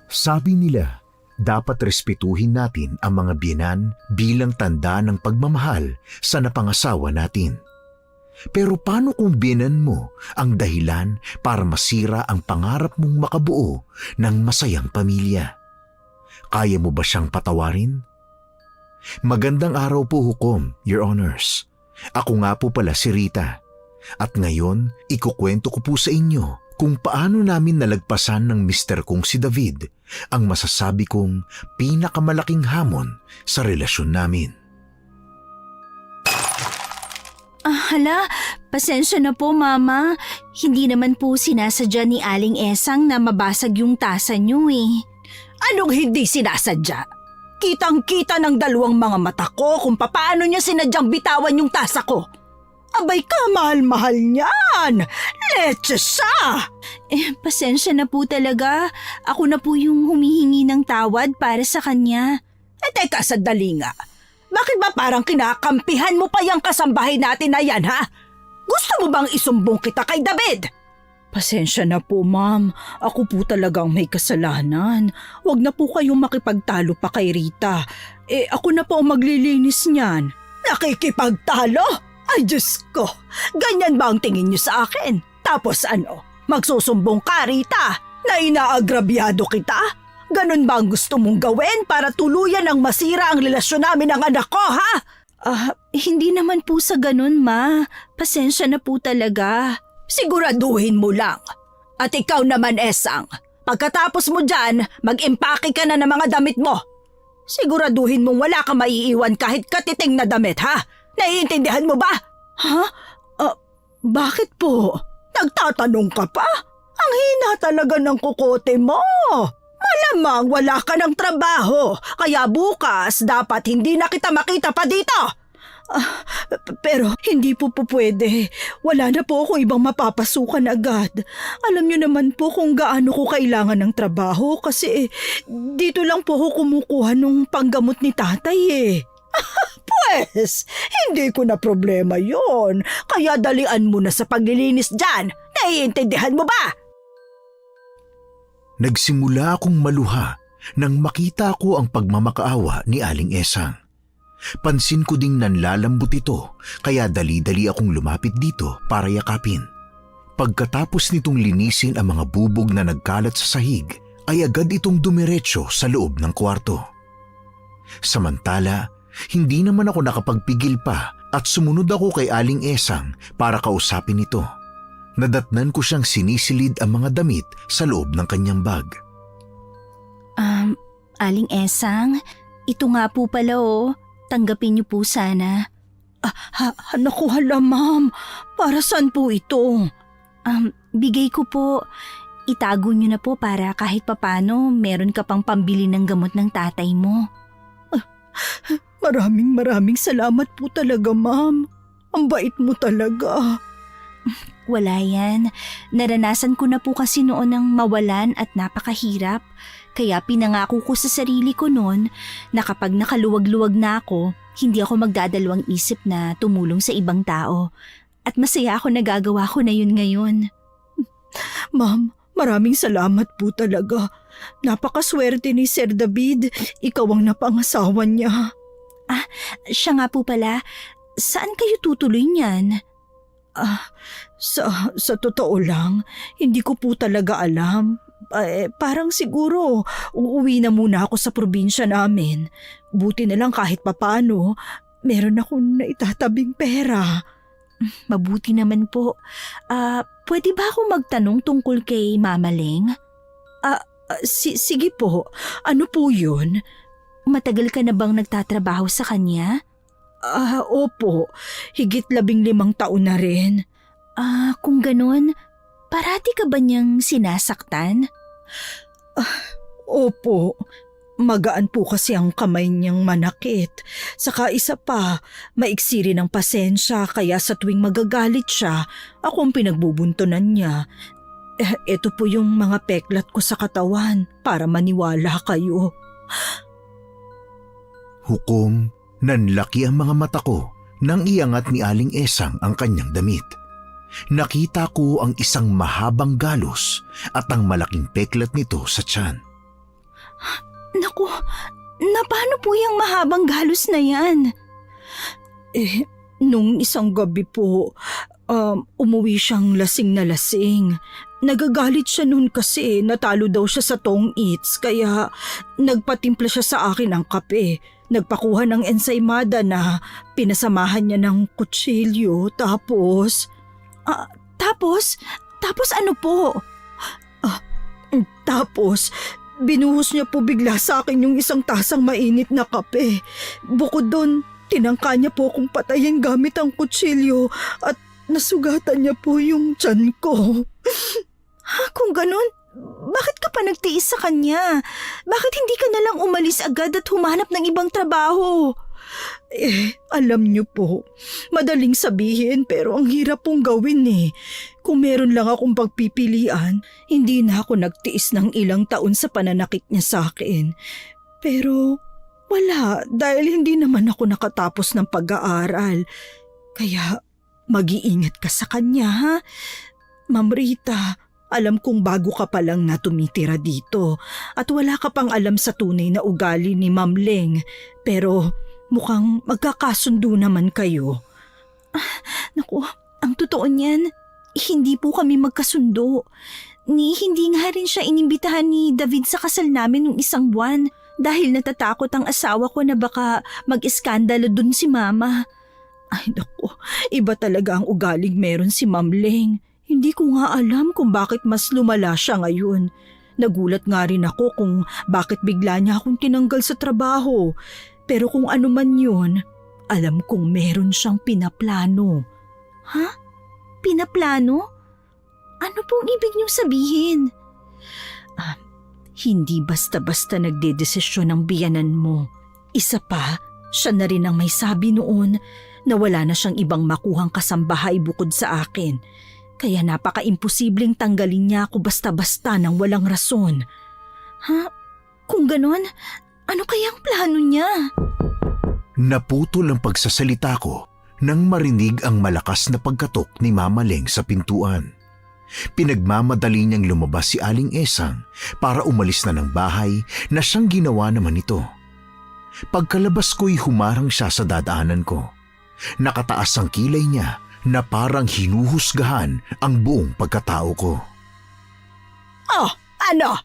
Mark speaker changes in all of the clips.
Speaker 1: Sabi nila, dapat respetuhin natin ang mga biyenan bilang tanda ng pagmamahal sa napangasawa natin. Pero paano kung biyenan mo ang dahilan para masira ang pangarap mong makabuo ng masayang pamilya? Kaya mo ba siyang patawarin? Magandang araw po, Hukom, Your Honors. Ako nga po pala si Rita. At ngayon, ikukwento ko po sa inyo kung paano namin nalagpasan ng mister kong si David ang masasabi kong pinakamalaking hamon sa relasyon namin.
Speaker 2: Hala, pasensya na po mama. Hindi naman po sinasadya ni Aling Esang na mabasag yung tasa niyo eh.
Speaker 3: Anong hindi sinasadya? Kitang-kita ng dalawang mga mata ko kung paano niya sinadyang bitawan yung tasa ko. Abay ka, mahal-mahal niyan! Leche siya!
Speaker 2: Pasensya na po talaga. Ako na po yung humihingi ng tawad para sa kanya.
Speaker 3: Teka, sandali nga. Bakit ba parang kinakampihan mo pa yung kasambahay natin na yan, ha? Gusto mo bang isumbong kita kay David? Pasensya na po, ma'am. Ako po talagang may kasalanan. Huwag na po kayong makipagtalo pa kay Rita. Ako na po ang maglilinis niyan. Nakikipagtalo? Ay, Diyos ko! Ganyan ba ang tingin niyo sa akin? Tapos ano? Magsusumbong ka, Rita? Na inaagrabyado kita? Ganon ba ang gusto mong gawin para tuluyan ang masira ang relasyon namin ng anak ko, ha?
Speaker 2: Hindi naman po sa ganun, ma. Pasensya na po talaga.
Speaker 3: Siguraduhin mo lang. At ikaw naman, Esang, pagkatapos mo dyan, mag-impake ka na ng mga damit mo. Siguraduhin mong wala ka maiiwan kahit katiting na damit, ha? Naiintindihan mo ba?
Speaker 2: Ha? Bakit po?
Speaker 3: Nagtatanong ka pa? Ang hina talaga ng kukote mo. Malamang wala ka ng trabaho, kaya bukas dapat hindi na kita makita pa dito.
Speaker 2: Pero hindi po pwede. Wala na po akong ibang mapapasukan agad. Alam niyo naman po kung gaano ko kailangan ng trabaho kasi dito lang po ako kumukuha ng panggamot ni tatay eh.
Speaker 3: Pwes, hindi ko na problema yon. Kaya dalian mo na sa paglilinis dyan. Naiintindihan mo ba?
Speaker 1: Nagsimula akong maluha nang makita ko ang pagmamakaawa ni Aling Esang. Pansin ko ding nanlalambot ito kaya dali-dali akong lumapit dito para yakapin. Pagkatapos nitong linisin ang mga bubog na nagkalat sa sahig ay agad itong dumiretso sa loob ng kwarto. Samantala, hindi naman ako nakapagpigil pa at sumunod ako kay Aling Esang para kausapin ito. Nadatnan ko siyang sinisilid ang mga damit sa loob ng kanyang bag.
Speaker 2: Aling Esang, ito nga po pala oh. Tanggapin niyo po sana.
Speaker 3: Naku, hala ma'am. Para saan po ito?
Speaker 2: Bigay ko po. Itago niyo na po para kahit papano meron ka pang pambili ng gamot ng tatay mo.
Speaker 3: Maraming salamat po talaga, ma'am. Ang bait mo talaga.
Speaker 2: Wala yan. Naranasan ko na po kasi noon ng mawalan at napakahirap. Kaya pinangako ko sa sarili ko noon na kapag nakaluwag-luwag na ako, hindi ako magdadalawang isip na tumulong sa ibang tao. At masaya ako na gagawa ko na yun ngayon.
Speaker 3: Ma'am, maraming salamat po talaga. Napakaswerte ni Sir David. Ikaw ang napangasawa niya.
Speaker 2: Siya nga po pala. Saan kayo tutuloy niyan?
Speaker 3: Sa totoo lang, hindi ko po talaga alam. Parang siguro uuwi na muna ako sa probinsya namin. Buti na lang kahit papano, meron akong naitatabing pera.
Speaker 2: Mabuti naman po. Pwede ba ako magtanong tungkol kay Mama Leng?
Speaker 3: Sige po, ano po yun?
Speaker 2: Matagal ka na bang nagtatrabaho sa kanya?
Speaker 3: Opo, higit 15 taon na rin.
Speaker 2: Kung ganun, parati ka ba niyang sinasaktan?
Speaker 3: Opo, magaan po kasi ang kamay niyang manakit. Saka isa pa, maiksi rin ang pasensya kaya sa tuwing magagalit siya, ako ang pinagbubuntunan niya. Ito po yung mga peklat ko sa katawan para maniwala kayo.
Speaker 1: Hukom, nanlaki ang mga mata ko nang iangat ni Aling Esang ang kanyang damit. Nakita ko ang isang mahabang galos at ang malaking peklat nito sa tiyan.
Speaker 2: Naku, na paano po yung mahabang galos na yan?
Speaker 3: Nung isang gabi po, umuwi siyang lasing na lasing. Nagagalit siya noon kasi natalo daw siya sa tong eats kaya nagpatimpla siya sa akin ng kape. Nagpakuha ng ensaymada na pinasamahan niya ng kutsilyo tapos…
Speaker 2: Tapos ano po?
Speaker 3: Tapos binuhos niya po bigla sa akin yung isang tasang mainit na kape. Bukod doon, tinangka niya po akong patayin gamit ang kutsilyo at nasugatan niya po yung tiyan ko.
Speaker 2: Kung ganun, bakit ka pa nagtiis sa kanya? Bakit hindi ka nalang umalis agad at humanap ng ibang trabaho?
Speaker 3: Alam niyo po, madaling sabihin pero ang hirap pong gawin eh. Kung meron lang akong pagpipilian, hindi na ako nagtiis ng ilang taon sa pananakit niya sa akin. Pero wala, dahil hindi naman ako nakatapos ng pag-aaral. Kaya mag-iingat ka sa kanya, ha? Ma'am Rita, alam kong bago ka pa lang na tumitira dito at wala ka pang alam sa tunay na ugali ni Ma'am Leng. Pero mukhang magkakasundo naman kayo.
Speaker 2: Naku, ang totoo niyan, hindi po kami magkasundo. Hindi nga rin siya inimbitahan ni David sa kasal namin nung isang buwan dahil natatakot ang asawa ko na baka mag-iskandalo dun si Mama.
Speaker 3: Ay naku, iba talaga ang ugaling meron si Ma'am Leng. Hindi ko nga alam kung bakit mas lumala siya ngayon. Nagulat nga rin ako kung bakit bigla niya akong tinanggal sa trabaho. Pero kung ano man yun, alam kong meron siyang pinaplano.
Speaker 2: Ha? Pinaplano? Ano pong ibig niyong sabihin?
Speaker 3: Hindi basta-basta nagdedesisyon ng biyanan mo. Isa pa, siya na rin ang may sabi noon na wala na siyang ibang makuhang kasambahay bukod sa akin. Kaya napaka-imposibleng tanggalin niya ako basta-basta nang walang rason.
Speaker 2: Ha? Kung ganon, ano kayang plano niya?
Speaker 1: Naputol ang pagsasalita ko nang marinig ang malakas na pagkatok ni Mama Leng sa pintuan. Pinagmamadali niyang lumabas si Aling Esang para umalis na ng bahay na siyang ginawa naman ito. Pagkalabas ko'y humarang siya sa dadaanan ko. Nakataas ang kilay niya na parang hinuhusgahan ang buong pagkatao ko.
Speaker 3: Oh, ano?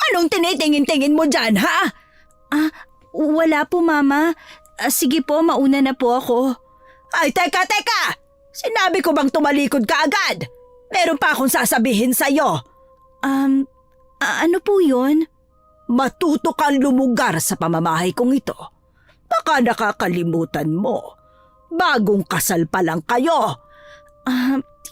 Speaker 3: Anong tinitingin-tingin mo dyan, ha?
Speaker 2: Wala po, Mama. Sige po, mauna na po ako.
Speaker 3: Ay, teka! Sinabi ko bang tumalikod ka agad? Meron pa akong sasabihin sa'yo.
Speaker 2: Ano po yun?
Speaker 3: Matuto kang lumugar sa pamamahay kong ito. Baka nakakalimutan mo. Bagong kasal pa lang kayo.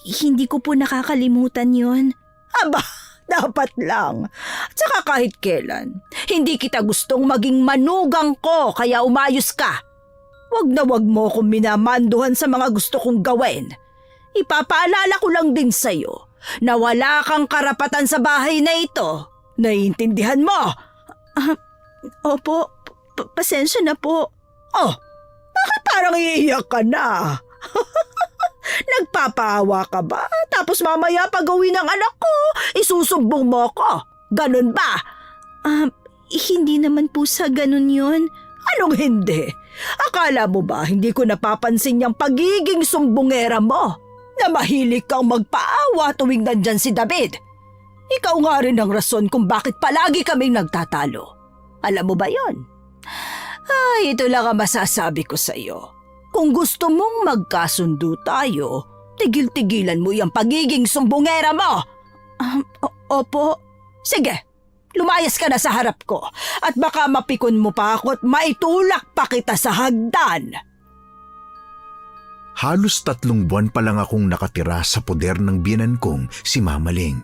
Speaker 2: Hindi ko po nakakalimutan yun.
Speaker 3: Aba, dapat lang. At saka kahit kailan, hindi kita gustong maging manugang ko kaya umayos ka. Wag na wag mo akong minamanduhan sa mga gusto kong gawin. Ipapaalala ko lang din sa'yo na wala kang karapatan sa bahay na ito. Naiintindihan mo?
Speaker 2: Opo, pasensya na po.
Speaker 3: Oh, bakit parang iiyak ka na? Nagpapaawa ka ba? Tapos mamaya pag uwi ng anak ko, isusumbong mo ko. Ganun ba?
Speaker 2: Hindi naman po sa ganun yun.
Speaker 3: Anong hindi? Akala mo ba hindi ko napapansin yung pagiging sumbongera mo? Na mahilig kang magpaawa tuwing nandyan si David. Ikaw nga rin ang rason kung bakit palagi kaming nagtatalo. Alam mo ba yon? Ito lang ang masasabi ko sa iyo. Kung gusto mong magkasundo tayo, tigil-tigilan mo yung pagiging sumbongera mo.
Speaker 2: Opo.
Speaker 3: Sige, lumayas ka na sa harap ko at baka mapikon mo pa ako at maitulak pa kita sa hagdan.
Speaker 1: Halos 3 buwan pa lang akong nakatira sa poder ng biyenan kong si Mama Leng.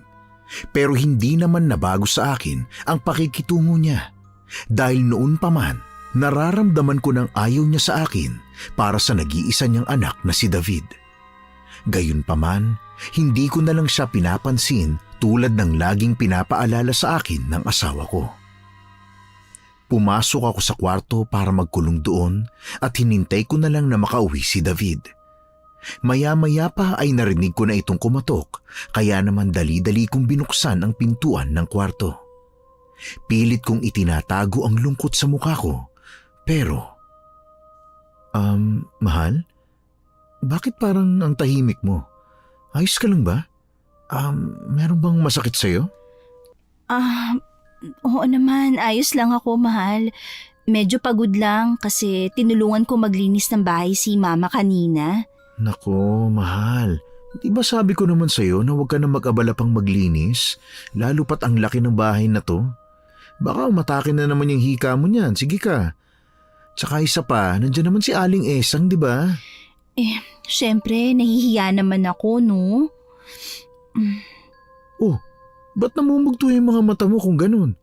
Speaker 1: Pero hindi naman nabago sa akin ang pakikitungo niya. Dahil noon pa man, nararamdaman ko ng ayaw niya sa akin para sa nag-iisa niyang anak na si David. Gayunpaman, hindi ko na lang siya pinapansin tulad ng laging pinapaalala sa akin ng asawa ko. Pumasok ako sa kwarto para magkulong doon at hinintay ko na lang na makauwi si David. Maya-maya pa ay narinig ko na itong kumatok, kaya naman dali-dali kong binuksan ang pintuan ng kwarto. Pilit kong itinatago ang lungkot sa mukha ko. Pero, mahal? Bakit parang ang tahimik mo? Ayos ka lang ba? Meron bang masakit sa'yo?
Speaker 2: Oo naman, ayos lang ako, mahal. Medyo pagod lang kasi tinulungan ko maglinis ng bahay si mama kanina.
Speaker 1: Nako, mahal. Di ba sabi ko naman sa'yo na huwag ka na mag-abala pang maglinis? Lalo pat ang laki ng bahay na to. Baka umatakin na naman yung hika mo niyan. Sige ka. Tsaka isa pa, nandiyan naman si Aling Esang, di ba?
Speaker 2: Syempre, nahihiya naman ako, no?
Speaker 1: Oh, ba't namumugto yung mga mata mo kung ganun?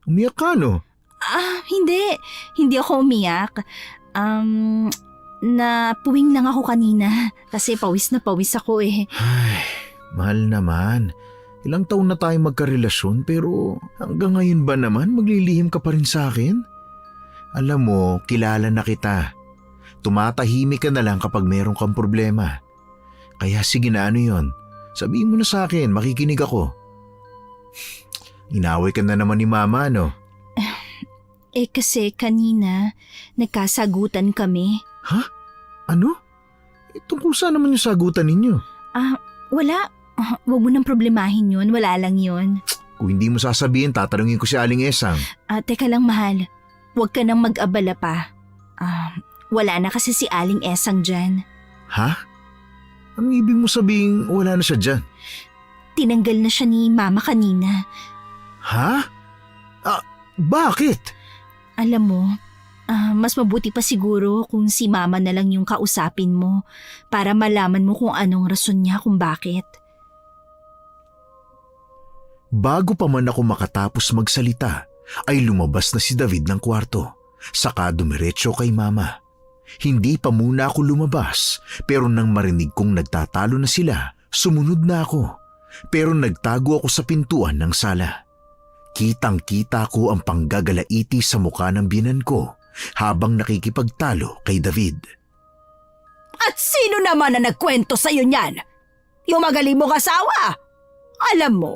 Speaker 1: Umiyak ka, no?
Speaker 2: Hindi. Hindi ako umiyak. Napuwing lang ako kanina kasi pawis na pawis ako eh.
Speaker 1: Ay, mahal naman. Ilang taon na tayong magkarelasyon pero hanggang ngayon ba naman maglilihim ka pa rin sa akin? Alam mo, kilala na kita. Tumatahimik ka na lang kapag meron kang problema. Kaya sige na, ano yun? Sabihin mo na sa akin, makikinig ako. Inaway ka na naman ni mama, no?
Speaker 2: Kasi kanina, nagkasagutan kami.
Speaker 1: Ha? Ano? Tungkol saan naman yung sagutan ninyo?
Speaker 2: Wala. Huwag mo nang problemahin yun. Wala lang yun.
Speaker 1: Kung hindi mo sasabihin, tatanungin ko si Aling Esang.
Speaker 2: Teka lang, mahal. Huwag ka nang mag-abala pa. Wala na kasi si Aling Esang dyan.
Speaker 1: Ha? Anong ibig mo sabihin wala na siya dyan?
Speaker 2: Tinanggal na siya ni mama kanina.
Speaker 1: Ha? Bakit?
Speaker 2: Alam mo, mas mabuti pa siguro kung si mama na lang yung kausapin mo para malaman mo kung anong rason niya kung bakit.
Speaker 1: Bago pa man ako makatapos magsalita, ay lumabas na si David ng kwarto. Saka dumiretso kay mama. Hindi pa muna ako lumabas, pero nang marinig kong nagtatalo na sila, sumunod na ako. Pero nagtago ako sa pintuan ng sala. Kitang-kita ko ang panggagalaiti sa mukha ng biyenan ko habang nakikipagtalo kay David.
Speaker 3: At sino naman na nagkwento sa'yo niyan? Yung magaling mong asawa? Alam mo,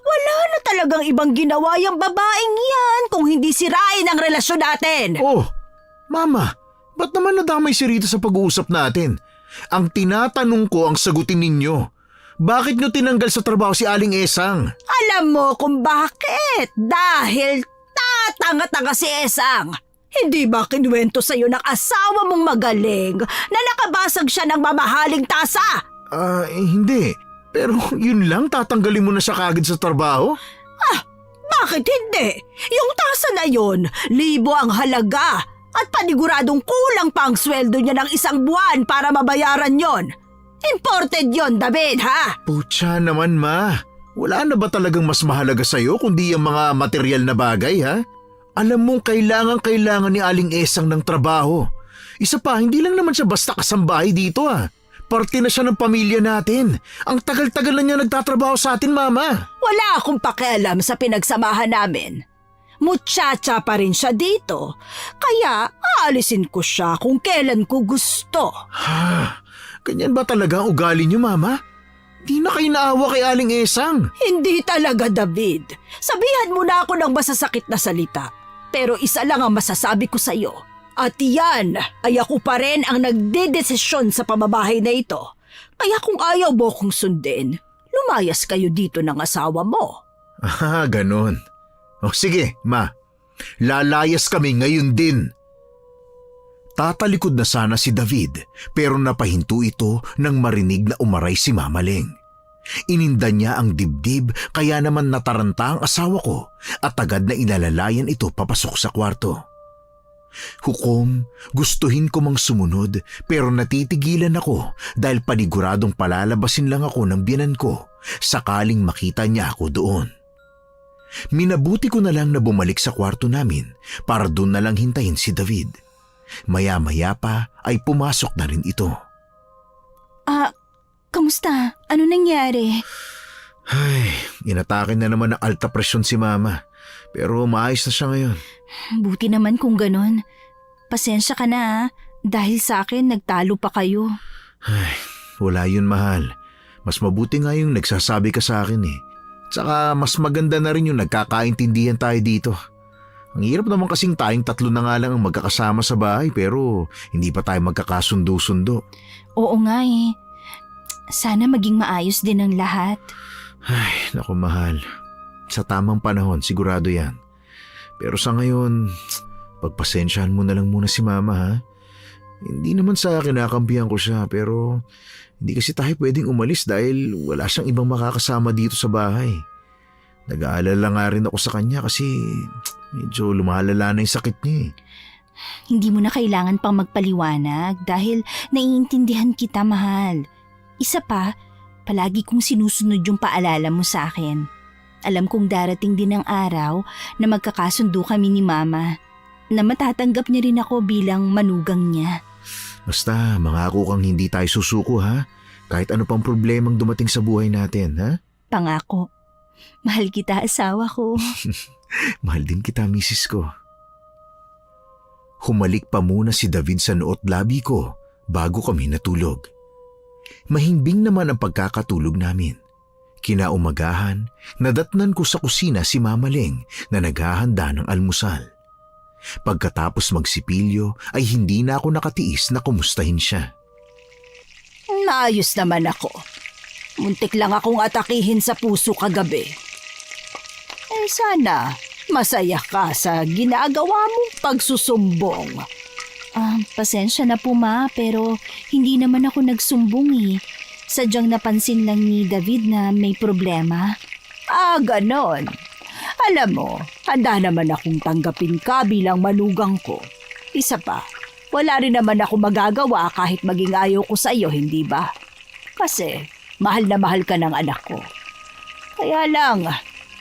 Speaker 3: wala na talagang ibang ginawa yung babaeng yan kung hindi sirain ang relasyon natin.
Speaker 1: Oh, mama, ba't naman nadamay si Rita sa pag-uusap natin? Ang tinatanong ko ang sagutin ninyo. Bakit nyo tinanggal sa trabaho si Aling Esang?
Speaker 3: Alam mo kung bakit? Dahil tatanga-tanga si Esang. Hindi ba kinuwento sa'yo ng asawa mong magaling na nakabasag siya ng mamahaling tasa?
Speaker 1: Hindi. Pero yun lang, tatanggalin mo na siya kagad sa trabaho?
Speaker 3: Bakit hindi? Yung tasa na yun, 1,000 ang halaga at paniguradong kulang pa ang sweldo niya ng 1 buwan para mabayaran yon. Imported yon, David, ha?
Speaker 1: Putya naman, ma. Wala na ba talagang mas mahalaga sa'yo kundi yung mga material na bagay, ha? Alam mong kailangan ni Aling Esang ng trabaho. Isa pa, hindi lang naman siya basta kasambahay dito, ha? Parte na siya ng pamilya natin. Ang tagal-tagal na niya nagtatrabaho sa atin, mama.
Speaker 3: Wala akong pakialam sa pinagsamahan namin. Muchacha pa rin siya dito. Kaya aalisin ko siya kung kailan ko gusto.
Speaker 1: Ha? Ganyan ba talaga ang ugali niyo, mama? Di na kayo naawa kay Aling Esang.
Speaker 3: Hindi talaga, David. Sabihan mo na ako ng masasakit na salita. Pero isa lang ang masasabi ko sa iyo. At yan ay ako pa rin ang nagdedesisyon sa pamabahay na ito. Kaya kung ayaw mo kong sundin, lumayas kayo dito ng asawa mo.
Speaker 1: Ganon. O sige, ma. Lalayas kami ngayon din. Tatalikod na sana si David pero napahinto ito nang marinig na umaray si Mama Leng. Ininda niya ang dibdib kaya naman nataranta ang asawa ko at agad na inalalayan ito papasok sa kwarto. Hukom, gustuhin ko mang sumunod pero natitigilan ako dahil paniguradong palalabasin lang ako ng biyenan ko sakaling makita niya ako doon. Minabuti ko na lang na bumalik sa kwarto namin para doon na lang hintayin si David. Maya-maya pa ay pumasok na rin ito.
Speaker 2: Kamusta? Ano nangyari?
Speaker 1: Ay, inatake na naman ng alta presyon si mama. Pero maayos na siya ngayon.
Speaker 2: Buti naman kung ganon. Pasensya ka na ha. Dahil sa akin, nagtalo pa kayo.
Speaker 1: Ay, wala yun, mahal. Mas mabuti nga yung nagsasabi ka sa akin eh. Tsaka mas maganda na rin yung nagkakaintindihan tayo dito. Ang hirap naman kasing tayong tatlo na nga lang ang magkakasama sa bahay pero hindi pa tayo magkakasundo-sundo.
Speaker 2: Oo nga eh. Sana maging maayos din ang lahat.
Speaker 1: Ay, naku mahal. Sa tamang panahon, sigurado yan. Pero sa ngayon, pagpasensyahan mo na lang muna si Mama ha. Hindi naman sa kinakampihan ko siya pero hindi kasi tayo pwedeng umalis dahil wala siyang ibang makakasama dito sa bahay. Nag-aalala nga rin ako sa kanya kasi medyo lumalala na yung sakit niya eh.
Speaker 2: Hindi mo na kailangan pang magpaliwanag dahil naiintindihan kita, mahal. Isa pa, palagi kong sinusunod yung paalala mo sa akin. Alam kong darating din ang araw na magkakasundo kami ni Mama, na matatanggap niya rin ako bilang manugang niya.
Speaker 1: Basta mangako kang hindi tayo susuko ha? Kahit ano pang problemang dumating sa buhay natin ha?
Speaker 2: Pangako. Mahal kita, asawa ko.
Speaker 1: Mahal din kita, misis ko. Humalik pa muna si David sa noot labi ko bago kami natulog. Mahimbing naman ang pagkakatulog namin. Kinaumagahan, nadatnan ko sa kusina si Mama Leng na naghahanda ng almusal. Pagkatapos magsipilyo ay hindi na ako nakatiis na kumustahin siya.
Speaker 3: Naayos naman ako. Muntik lang akong atakihin sa puso kagabi. Sana masaya ka sa ginagawa mong pagsusumbong.
Speaker 2: Pasensya na po, Ma, pero hindi naman ako nagsumbong eh. Sadyang napansin lang ni David na may problema.
Speaker 3: Ganon. Alam mo, handa naman akong tanggapin ka bilang manugang ko. Isa pa, wala rin naman ako magagawa kahit maging ayaw ko sa iyo, hindi ba? Kasi mahal na mahal ka ng anak ko. Kaya lang,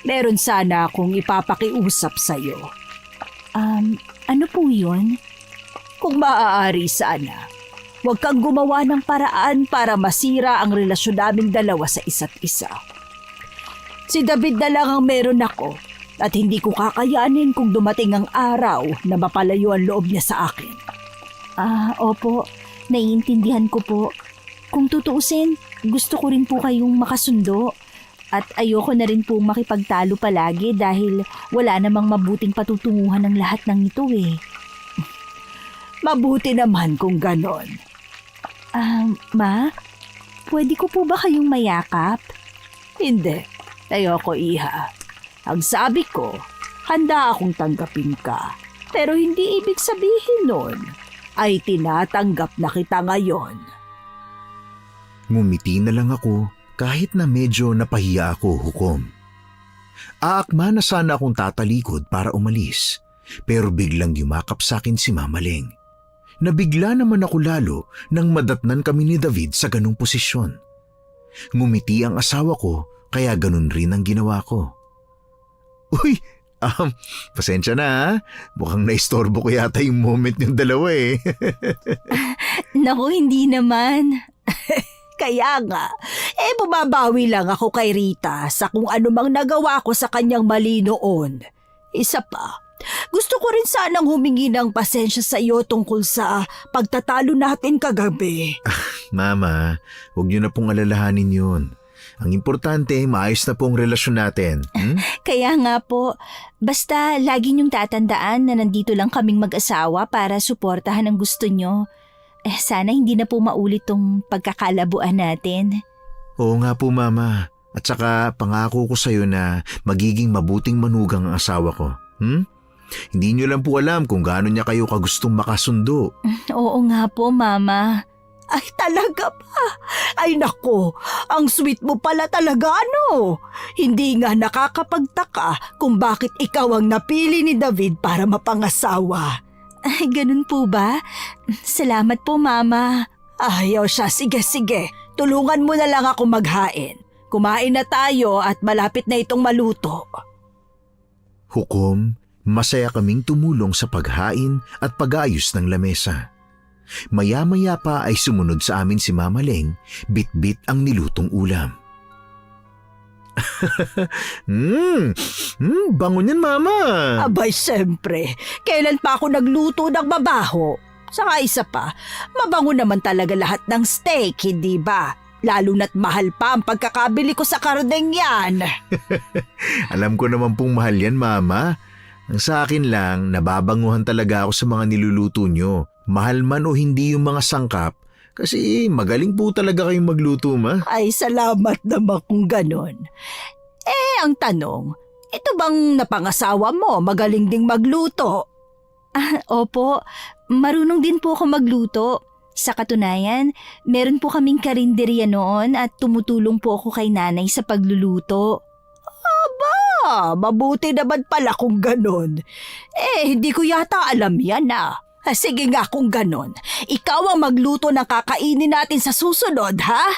Speaker 3: meron sana akong ipapakiusap sa iyo.
Speaker 2: Ano po yun?
Speaker 3: Kung maaari sana, huwag kang gumawa ng paraan para masira ang relasyon naming dalawa sa isa't isa. Si David na lang ang meron ako at hindi ko kakayanin kung dumating ang araw na mapalayo ang loob niya sa akin.
Speaker 2: Opo, naiintindihan ko po. Kung tutuusin, gusto ko rin po kayong makasundo. At ayoko na rin po makipagtalo palagi dahil wala namang mabuting patutunguhan ng lahat ng ito eh.
Speaker 3: Mabuti naman kung ganon.
Speaker 2: Ma, pwede ko po ba kayong mayakap?
Speaker 3: Hindi, ayoko iha. Ang sabi ko, handa akong tanggapin ka. Pero hindi ibig sabihin nun ay tinatanggap na kita ngayon.
Speaker 1: Ngumiti na lang ako kahit na medyo napahiya ako, Hukom. Aakma na sana akong tatalikod para umalis pero biglang yumakap sa akin si Mama Leng. Nabigla naman ako lalo nang madatnan kami ni David sa ganung posisyon. Ngumiti ang asawa ko kaya ganun rin ang ginawa ko. Uy, pasensya na ha. Mukhang naistorbo ko yata yung moment yung dalawa eh.
Speaker 2: Naku, hindi naman.
Speaker 3: Kaya nga, bumabawi lang ako kay Rita sa kung ano mang nagawa ko sa kanyang mali noon. Isa pa, gusto ko rin sanang humingi ng pasensya sa iyo tungkol sa pagtatalo natin kagabi.
Speaker 1: Mama, huwag niyo na pong alalahanin yun. Ang importante, maayos na po ang relasyon natin.
Speaker 2: Kaya nga po, basta lagi niyong tatandaan na nandito lang kaming mag-asawa para suportahan ang gusto niyo. Sana hindi na po maulit tong pagkakalabuan natin.
Speaker 1: Oo nga po, Mama. At saka pangako ko sa'yo na magiging mabuting manugang ang asawa ko. Hindi niyo lang po alam kung gaano niya kayo kagustong makasundo.
Speaker 2: Oo nga po, Mama.
Speaker 3: Ay talaga ba? Ay nako, ang sweet mo pala talaga ano. Hindi nga nakakapagtaka kung bakit ikaw ang napili ni David para mapangasawa.
Speaker 2: Ay, ganun po ba? Salamat po, Mama.
Speaker 3: Ayaw siya, sige. Tulungan mo na lang ako maghain. Kumain na tayo at malapit na itong maluto.
Speaker 1: Hukom, masaya kaming tumulong sa paghain at pag-ayos ng lamesa. Maya-maya pa ay sumunod sa amin si Mama Leng, bit-bit ang nilutong ulam. Bango niyan, Mama.
Speaker 3: Abay, siyempre. Kailan pa ako nagluto ng mabaho? Saka isa pa, mabango naman talaga lahat ng steak, hindi ba? Lalo na't mahal pa ang pagkakabili ko sa kardeng yan.
Speaker 1: Alam ko naman pong mahal yan, Mama. Ang sa akin lang, nababanguhan talaga ako sa mga niluluto nyo. Mahal man o hindi yung mga sangkap, kasi magaling po talaga kayong magluto, Ma.
Speaker 3: Ay, salamat naman kung ganon. Ang tanong, ito bang napangasawa mo magaling ding magluto?
Speaker 2: Opo, marunong din po ako magluto. Sa katunayan, meron po kaming karinderya noon at tumutulong po ako kay nanay sa pagluluto.
Speaker 3: Mabuti naman pala kung ganon. Hindi ko yata alam yan Sige nga kung ganon. Ikaw ang magluto ng kakainin natin sa susunod, ha?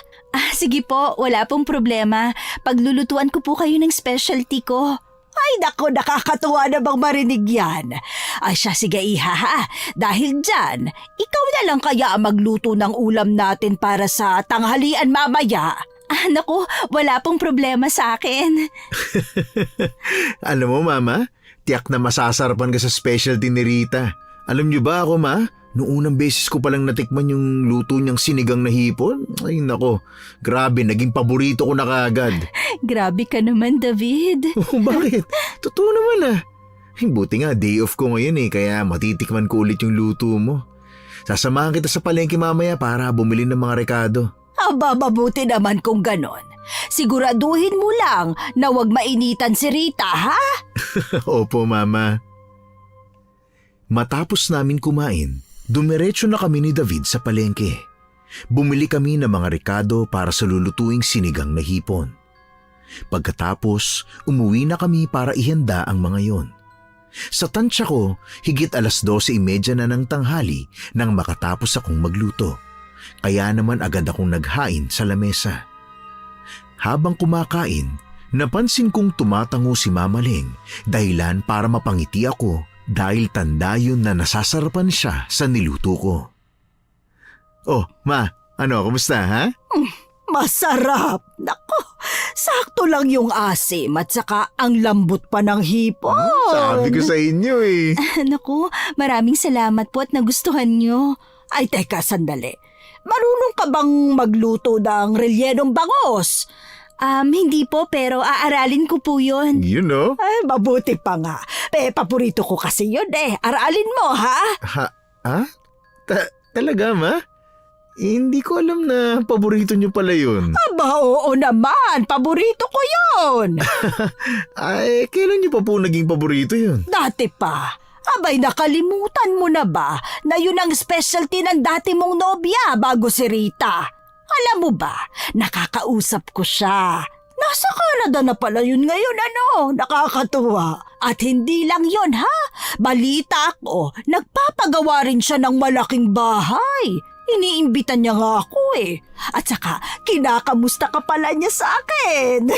Speaker 2: Sige po, wala pong problema. Paglulutuan ko po kayo ng specialty ko.
Speaker 3: Ay naku, nakakatuwa na bang marinig yan. Ay siya, sige iha ha. Dahil dyan, ikaw na lang kaya ang magluto ng ulam natin para sa tanghalian mamaya.
Speaker 2: Naku, wala pong problema sa akin.
Speaker 1: Alam mo, Mama, tiyak na masasarapan ka sa specialty ni Rita. Alam niyo ba ako, Ma? Noong unang beses ko palang natikman yung luto niyang sinigang na hipon, ay nako, grabe, naging paborito ko na kaagad.
Speaker 2: Grabe ka naman, David.
Speaker 1: Oh, bakit? Totoo naman Buti nga, day off ko ngayon kaya matitikman ko ulit yung luto mo. Sasamahan kita sa palengke mamaya para bumili ng mga rekado.
Speaker 3: Mabuti naman kung ganon. Siguraduhin mo lang na wag mainitan si Rita, ha?
Speaker 1: Opo, Mama. Matapos namin kumain, dumiretso na kami ni David sa palengke. Bumili kami ng mga rekado para sa lulutuing sinigang na hipon. Pagkatapos, umuwi na kami para ihanda ang mga yon. Sa tansya ko, higit 12:30 na ng tanghali nang makatapos akong magluto. Kaya naman agad akong naghain sa lamesa. Habang kumakain, napansin kong tumatango si Mama Leng, dahilan para mapangiti ako dahil tanda yun na nasasarapan siya sa niluto ko. Oh, Ma, kumusta ha?
Speaker 3: Masarap! Nako, sakto lang yung asim at saka ang lambot pa ng hipon.
Speaker 1: Sabi ko sa inyo
Speaker 2: Naku, maraming salamat po at nagustuhan nyo.
Speaker 3: Ay, teka, sandali. Marunong ka bang magluto ng relyenong bangos?
Speaker 2: Hindi po, pero aaralin ko po yun.
Speaker 1: You know?
Speaker 3: Ay, mabuti pa nga. Paborito ko kasi yun Aralin mo, ha?
Speaker 1: Ha? Talaga, Ma? Hindi ko alam na paborito niyo pala yun.
Speaker 3: Aba, oo naman. Paborito ko yun.
Speaker 1: Ay, kailan niyo pa po naging paborito yun?
Speaker 3: Dati pa. Abay, nakalimutan mo na ba na yun ang specialty ng dati mong nobya bago si Rita? Alam mo ba, nakakausap ko siya. Nasa Canada na pala yun ngayon, nakakatuwa. At hindi lang yun, ha? Balita ko, nagpapagawa rin siya ng malaking bahay. Iniimbitan niya nga ako At saka, kinakamusta ka pala niya sa akin.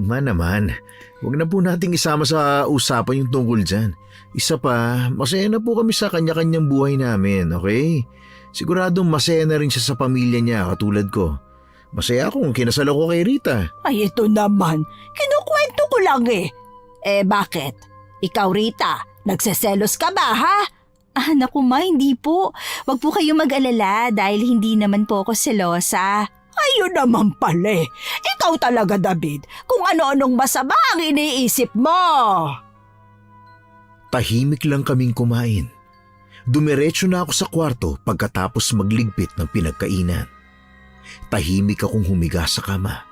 Speaker 1: Ma naman, huwag na po nating isama sa usapan yung tungkol dyan. Isa pa, masaya na po kami sa kanya-kanyang buhay namin, okay? Siguradong masaya na rin siya sa pamilya niya katulad ko. Masaya akong kinasal ako kay Rita.
Speaker 3: Ay, ito naman. Kinukwento ko lang bakit? Ikaw, Rita, nagseselos ka ba, ha?
Speaker 2: Naku Ma, hindi po. Wag po kayo mag-alala dahil hindi naman po ako selosa.
Speaker 3: Ayun naman pala Ikaw talaga, David, kung ano-anong masama ang iniisip mo.
Speaker 1: Tahimik lang kaming kumain. Dumiretso na ako sa kwarto pagkatapos magligpit ng pinagkainan. Tahimik akong humiga sa kama.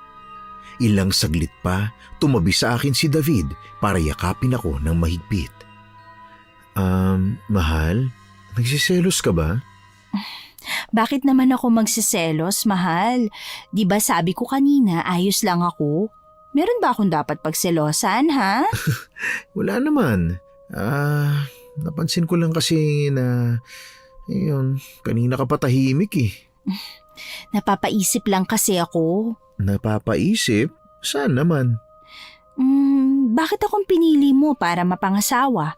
Speaker 1: Ilang saglit pa, tumabi sa akin si David para yakapin ako ng mahigpit. Mahal? Nagsiselos ka ba?
Speaker 2: Bakit naman ako magsiselos, mahal? Di ba sabi ko kanina ayos lang ako? Meron ba akong dapat pagselosan, ha?
Speaker 1: Wala naman. Napansin ko lang kasi na, kanina ka pa tahimik
Speaker 2: Napapaisip lang kasi ako.
Speaker 1: Napapaisip? Saan naman?
Speaker 2: Bakit akong pinili mo para mapangasawa?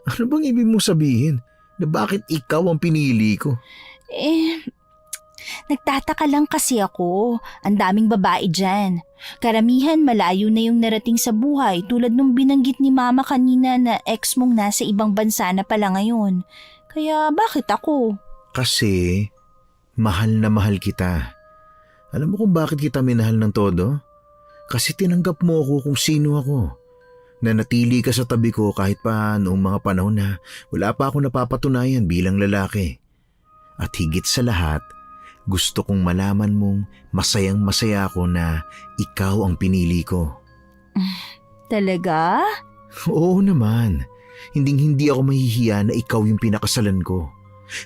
Speaker 1: Ano bang ibig mong sabihin? Na bakit ikaw ang pinili ko?
Speaker 2: Nagtataka lang kasi ako. Ang daming babae dyan. Karamihan malayo na yung narating sa buhay tulad nung binanggit ni Mama kanina na ex mong nasa ibang bansa na pala ngayon. Kaya bakit ako?
Speaker 1: Kasi Mahal na mahal kita. Alam mo kung bakit kita minahal ng todo? Kasi tinanggap mo ako kung sino ako. Nanatili ka sa tabi ko kahit pa noong mga panahon na wala pa ako napapatunayan bilang lalaki. At higit sa lahat, gusto kong malaman mong masayang masaya ako na ikaw ang pinili ko.
Speaker 2: Talaga?
Speaker 1: Oo naman. Hinding-hindi ako mahihiya na ikaw yung pinakasalan ko.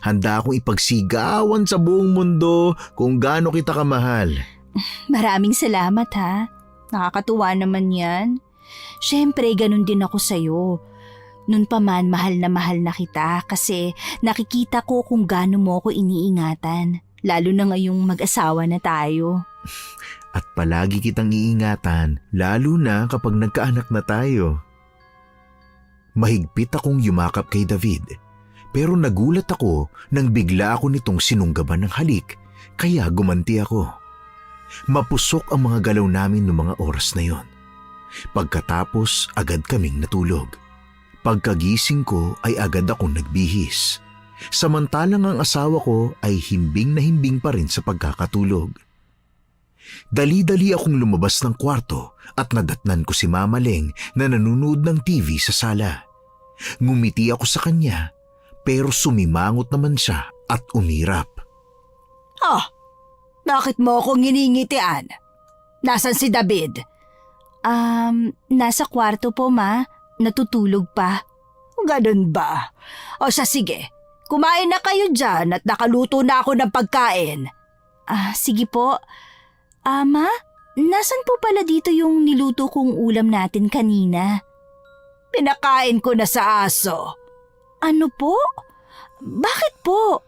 Speaker 1: Handa akong ipagsigawan sa buong mundo kung gaano kita kamahal.
Speaker 2: Maraming salamat ha. Nakakatuwa naman yan. Siyempre, ganun din ako sa'yo. Noon pa man, mahal na kita kasi nakikita ko kung gaano mo ako iniingatan. Lalo na ngayong mag-asawa na tayo.
Speaker 1: At palagi kitang iingatan, lalo na kapag nagkaanak na tayo. Mahigpit akong yumakap kay David, pero nagulat ako nang bigla ako nitong sinunggaban ng halik, kaya gumanti ako. Mapusok ang mga galaw namin noong mga oras na yon. Pagkatapos, agad kaming natulog. Pagkagising ko ay agad akong nagbihis. Samantalang ang asawa ko ay himbing na himbing pa rin sa pagkakatulog. Dali-dali akong lumabas ng kwarto at nadatnan ko si Mama Leng na nanonood ng TV sa sala. Ngumiti ako sa kanya pero sumimangot naman siya at umirap.
Speaker 3: Bakit mo akong nginingitian? Nasaan si David?
Speaker 2: Nasa kwarto po, Ma. Natutulog pa.
Speaker 3: Ganun ba? O siya, sige. Kumain na kayo dyan at nakaluto na ako ng pagkain.
Speaker 2: Sige po. Ma, nasan po pala dito yung niluto kong ulam natin kanina?
Speaker 3: Pinakain ko na sa aso.
Speaker 2: Ano po? Bakit po?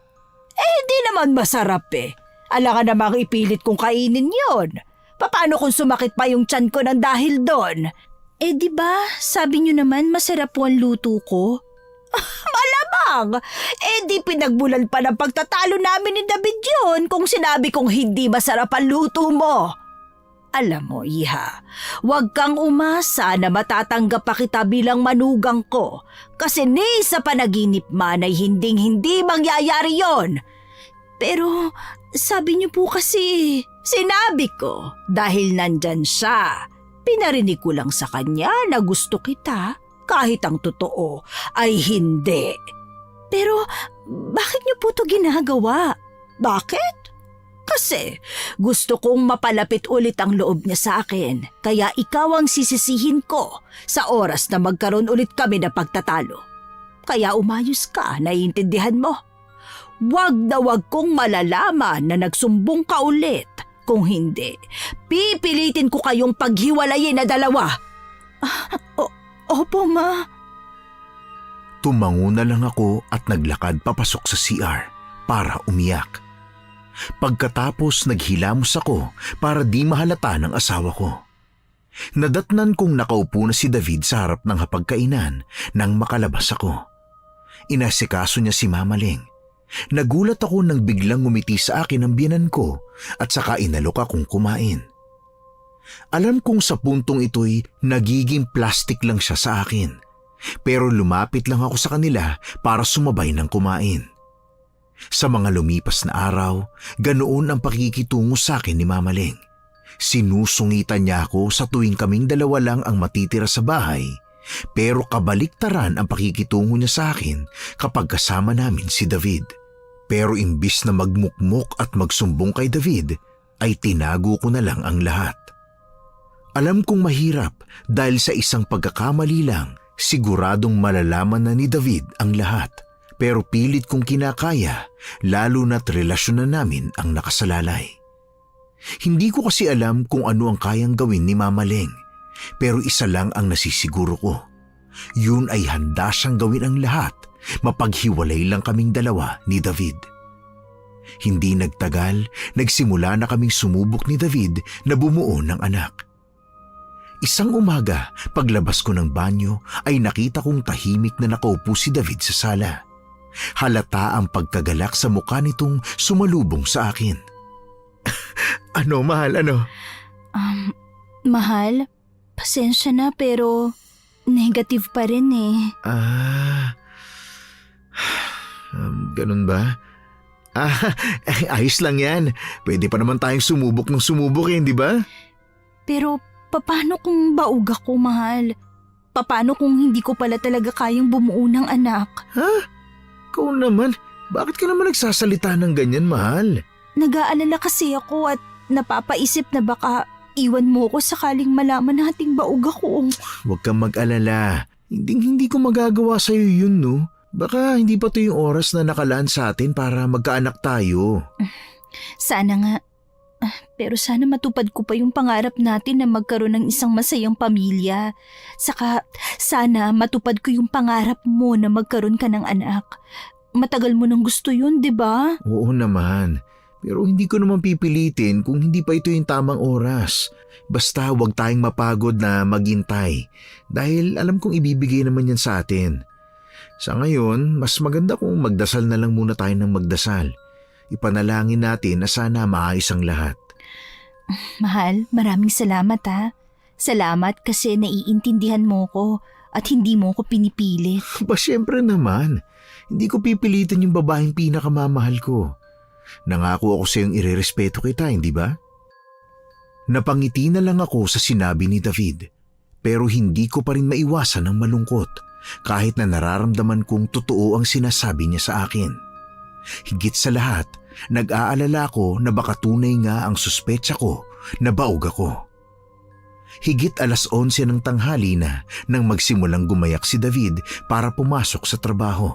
Speaker 3: Hindi naman masarap eh. Alangan namang ipilit kong kainin yon. Paano kung sumakit pa yung tiyan ko ng dahil doon?
Speaker 2: Di ba, sabi niyo naman masarap po ang luto ko?
Speaker 3: Malamang! Di pinagbulan pa ng pagtatalo namin ni David yun kung sinabi kong hindi masarap ang luto mo. Alam mo, Iha, huwag kang umasa na matatanggap pa kita bilang manugang ko kasi ni sa panaginip man ay hinding-hindi mangyayari yon.
Speaker 2: Pero sabi niyo po kasi...
Speaker 3: Sinabi ko dahil nandyan siya. Pinarinig ko lang sa kanya na gusto kita kahit ang totoo ay hindi.
Speaker 2: Pero bakit niyo po to ginagawa?
Speaker 3: Bakit? Kasi gusto kong mapalapit ulit ang loob niya sa akin kaya ikaw ang sisisihin ko sa oras na magkaroon ulit kami ng pagtatalo. Kaya umayos ka, naiintindihan mo? Wag na wag kong malalaman na nagsumbong ka ulit. Kung hindi, pipilitin ko kayong paghiwalayin na dalawa.
Speaker 2: Opo, Ma.
Speaker 1: Tumango na lang ako at naglakad papasok sa CR para umiyak. Pagkatapos naghilamos ako para di mahalata ng asawa ko. Nadatnan kong nakaupo na si David sa harap ng hapagkainan nang makalabas ako. Inasikaso niya si Mama Leng. Nagulat ako nang biglang ngumiti sa akin ang biyenan ko at saka inalok akong kumain. Alam kong sa puntong ito'y nagiging plastic lang siya sa akin, pero lumapit lang ako sa kanila para sumabay ng kumain. Sa mga lumipas na araw, ganoon ang pakikitungo sa akin ni Mama Leng. Sinusungitan niya ako sa tuwing kaming dalawa lang ang matitira sa bahay, pero kabaliktaran ang pakikitungo niya sa akin kapag kasama namin si David. Pero imbis na magmukmok at magsumbong kay David, ay tinago ko na lang ang lahat. Alam kong mahirap dahil sa isang pagkakamali lang, siguradong malalaman na ni David ang lahat. Pero pilit kong kinakaya, lalo na't relasyon na namin ang nakasalalay. Hindi ko kasi alam kung ano ang kayang gawin ni Mama Leng, pero isa lang ang nasisiguro ko. Yun ay handa siyang gawin ang lahat, mapaghiwalay lang kaming dalawa ni David. Hindi nagtagal, nagsimula na kaming sumubok ni David na bumuo ng anak. Isang umaga, paglabas ko ng banyo ay nakita kong tahimik na nakaupo si David sa sala. Halata ang pagkagalak sa mukha nitong sumalubong sa akin. Ano, mahal, ano?
Speaker 2: Mahal, pasensya na pero negative pa rin eh.
Speaker 1: Ganun ba? Ah, ayos lang yan. Pwede pa naman tayong sumubok ng sumubok di ba?
Speaker 2: Pero paano kung baog ako, mahal? Paano kung hindi ko pala talaga kayang bumuo ng anak?
Speaker 1: Ha? Ikaw naman, bakit ka naman nagsasalita ng ganyan, mahal?
Speaker 2: Nag-aalala kasi ako at napapaisip na baka iwan mo ko sakaling malaman nating baog ako.
Speaker 1: Huwag kang mag-alala. Hindi ko magagawa sa'yo yun, no? Baka hindi pa to yung oras na nakalaan sa atin para magkaanak tayo.
Speaker 2: Sana nga. Pero sana matupad ko pa yung pangarap natin na magkaroon ng isang masayang pamilya. Saka sana matupad ko yung pangarap mo na magkaroon ka ng anak. Matagal mo nang gusto yun, di ba?
Speaker 1: Oo naman. Pero hindi ko naman pipilitin kung hindi pa ito yung tamang oras. Basta huwag tayong mapagod na maghintay. Dahil alam kong ibibigay naman yan sa atin. Sa ngayon, mas maganda kung magdasal na lang muna tayo ng magdasal. Ipanalangin natin na sana maayos ang lahat.
Speaker 2: Mahal, maraming salamat ha. Salamat kasi naiintindihan mo ko at hindi mo ko pinipilit.
Speaker 1: Ba syempre naman, hindi ko pipilitin yung babaeng pinakamamahal ko. Nangako ako sa iyong irerespeto kita, hindi ba? Napangiti na lang ako sa sinabi ni David, pero hindi ko pa rin maiwasan ang malungkot kahit na nararamdaman kong totoo ang sinasabi niya sa akin. Higit sa lahat, nag-aalala ko na baka tunay nga ang suspetsa ko na baog ako. Higit 11:00 ng tanghali na nang magsimulang gumayak si David para pumasok sa trabaho.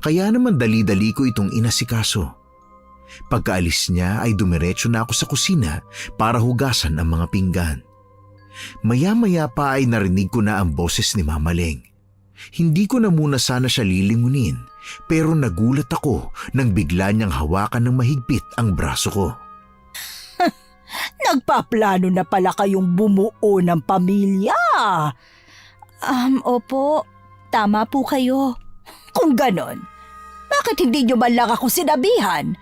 Speaker 1: Kaya naman dali-dali ko itong inasikaso. Pagkaalis niya ay dumiretso na ako sa kusina para hugasan ang mga pinggan. Maya-maya pa ay narinig ko na ang boses ni Mama Leng. Hindi ko na muna sana siya lilingunin pero nagulat ako nang bigla niyang hawakan ng mahigpit ang braso ko.
Speaker 3: Nagpaplano na pala kayong bumuo ng pamilya.
Speaker 2: Opo, tama po kayo.
Speaker 3: Kung ganon, bakit hindi niyo man lang ako sinabihan?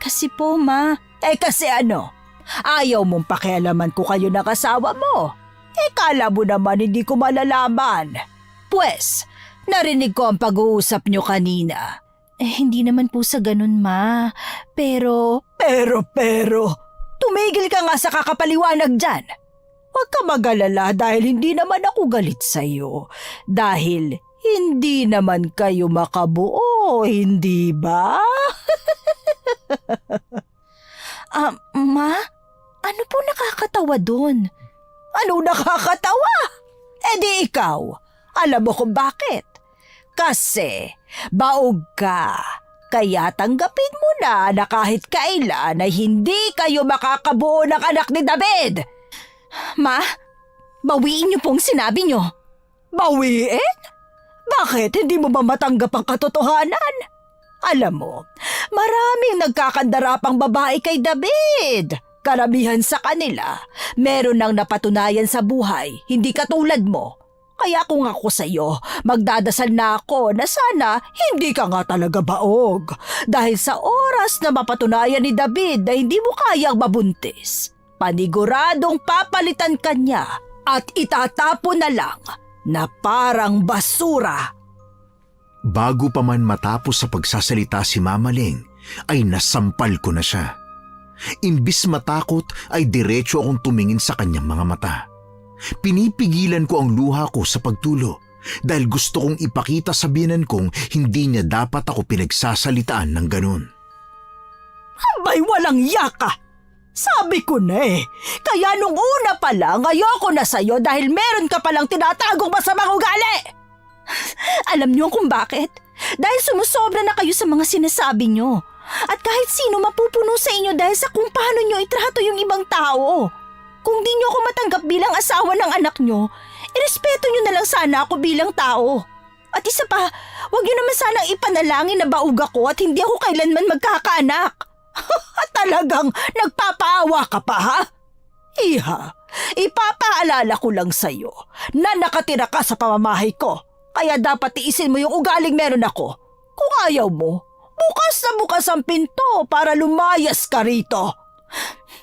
Speaker 2: Kasi po, Ma.
Speaker 3: Kasi ano? Ayaw mong pakialaman ko kayo ng asawa mo. Kala mo naman hindi ko malalaman. Pwes, narinig ko ang pag-uusap niyo kanina.
Speaker 2: Hindi naman po sa ganun, Ma. Pero,
Speaker 3: tumigil ka nga sa kakapaliwanag dyan. Huwag ka mag-alala dahil hindi naman ako galit sa'yo. Dahil hindi naman kayo makabuo, hindi ba?
Speaker 2: Ma? Ano po nakakatawa dun?
Speaker 3: Ano nakakatawa? Di ikaw. Alam mo kung bakit? Kasi baog ka. Kaya tanggapin mo na kahit kailan ay hindi kayo makakabuo ng anak ni David.
Speaker 2: Ma, bawiin niyo pong sinabi niyo.
Speaker 3: Bawiin? Bakit? Hindi mo ba matanggap ang katotohanan? Alam mo, maraming nagkakandarapang babae kay David. Karamihan sa kanila, meron nang napatunayan sa buhay, hindi katulad mo. Kaya kung ako sa'yo, magdadasal na ako na sana hindi ka nga talaga baog. Dahil sa oras na mapatunayan ni David na hindi mo kayang mabuntis, paniguradong papalitan ka niya at itatapon na lang na parang basura.
Speaker 1: Bago pa man matapos sa pagsasalita si Mama Leng, ay nasampal ko na siya. Imbis matakot ay diretso akong tumingin sa kanyang mga mata. Pinipigilan ko ang luha ko sa pagtulo dahil gusto kong ipakita sa biyenan kong hindi niya dapat ako pinagsasalitaan ng ganun.
Speaker 3: Abay, walang yaka! Sabi ko na kaya nung una pa lang ayoko na sa'yo dahil meron ka palang tinatagong masamang ugali!
Speaker 2: Alam niyo kung bakit? Dahil sumusobra na kayo sa mga sinasabi niyo. At kahit sino mapupuno sa inyo dahil sa kung paano niyo itrato yung ibang tao. Kung di niyo ako matanggap bilang asawa ng anak niyo, irespeto niyo na lang sana ako bilang tao. At isa pa, huwag niyo naman sanang ipanalangin na baog ako at hindi ako kailanman magkakaanak. Talagang nagpapaawa ka pa, ha? Iha, ipapaalala ko lang sa'yo na nakatira ka sa pamamahay ko. Kaya dapat tiisin mo yung ugaling meron ako. Kung ayaw mo, bukas na bukas ang pinto para lumayas ka rito.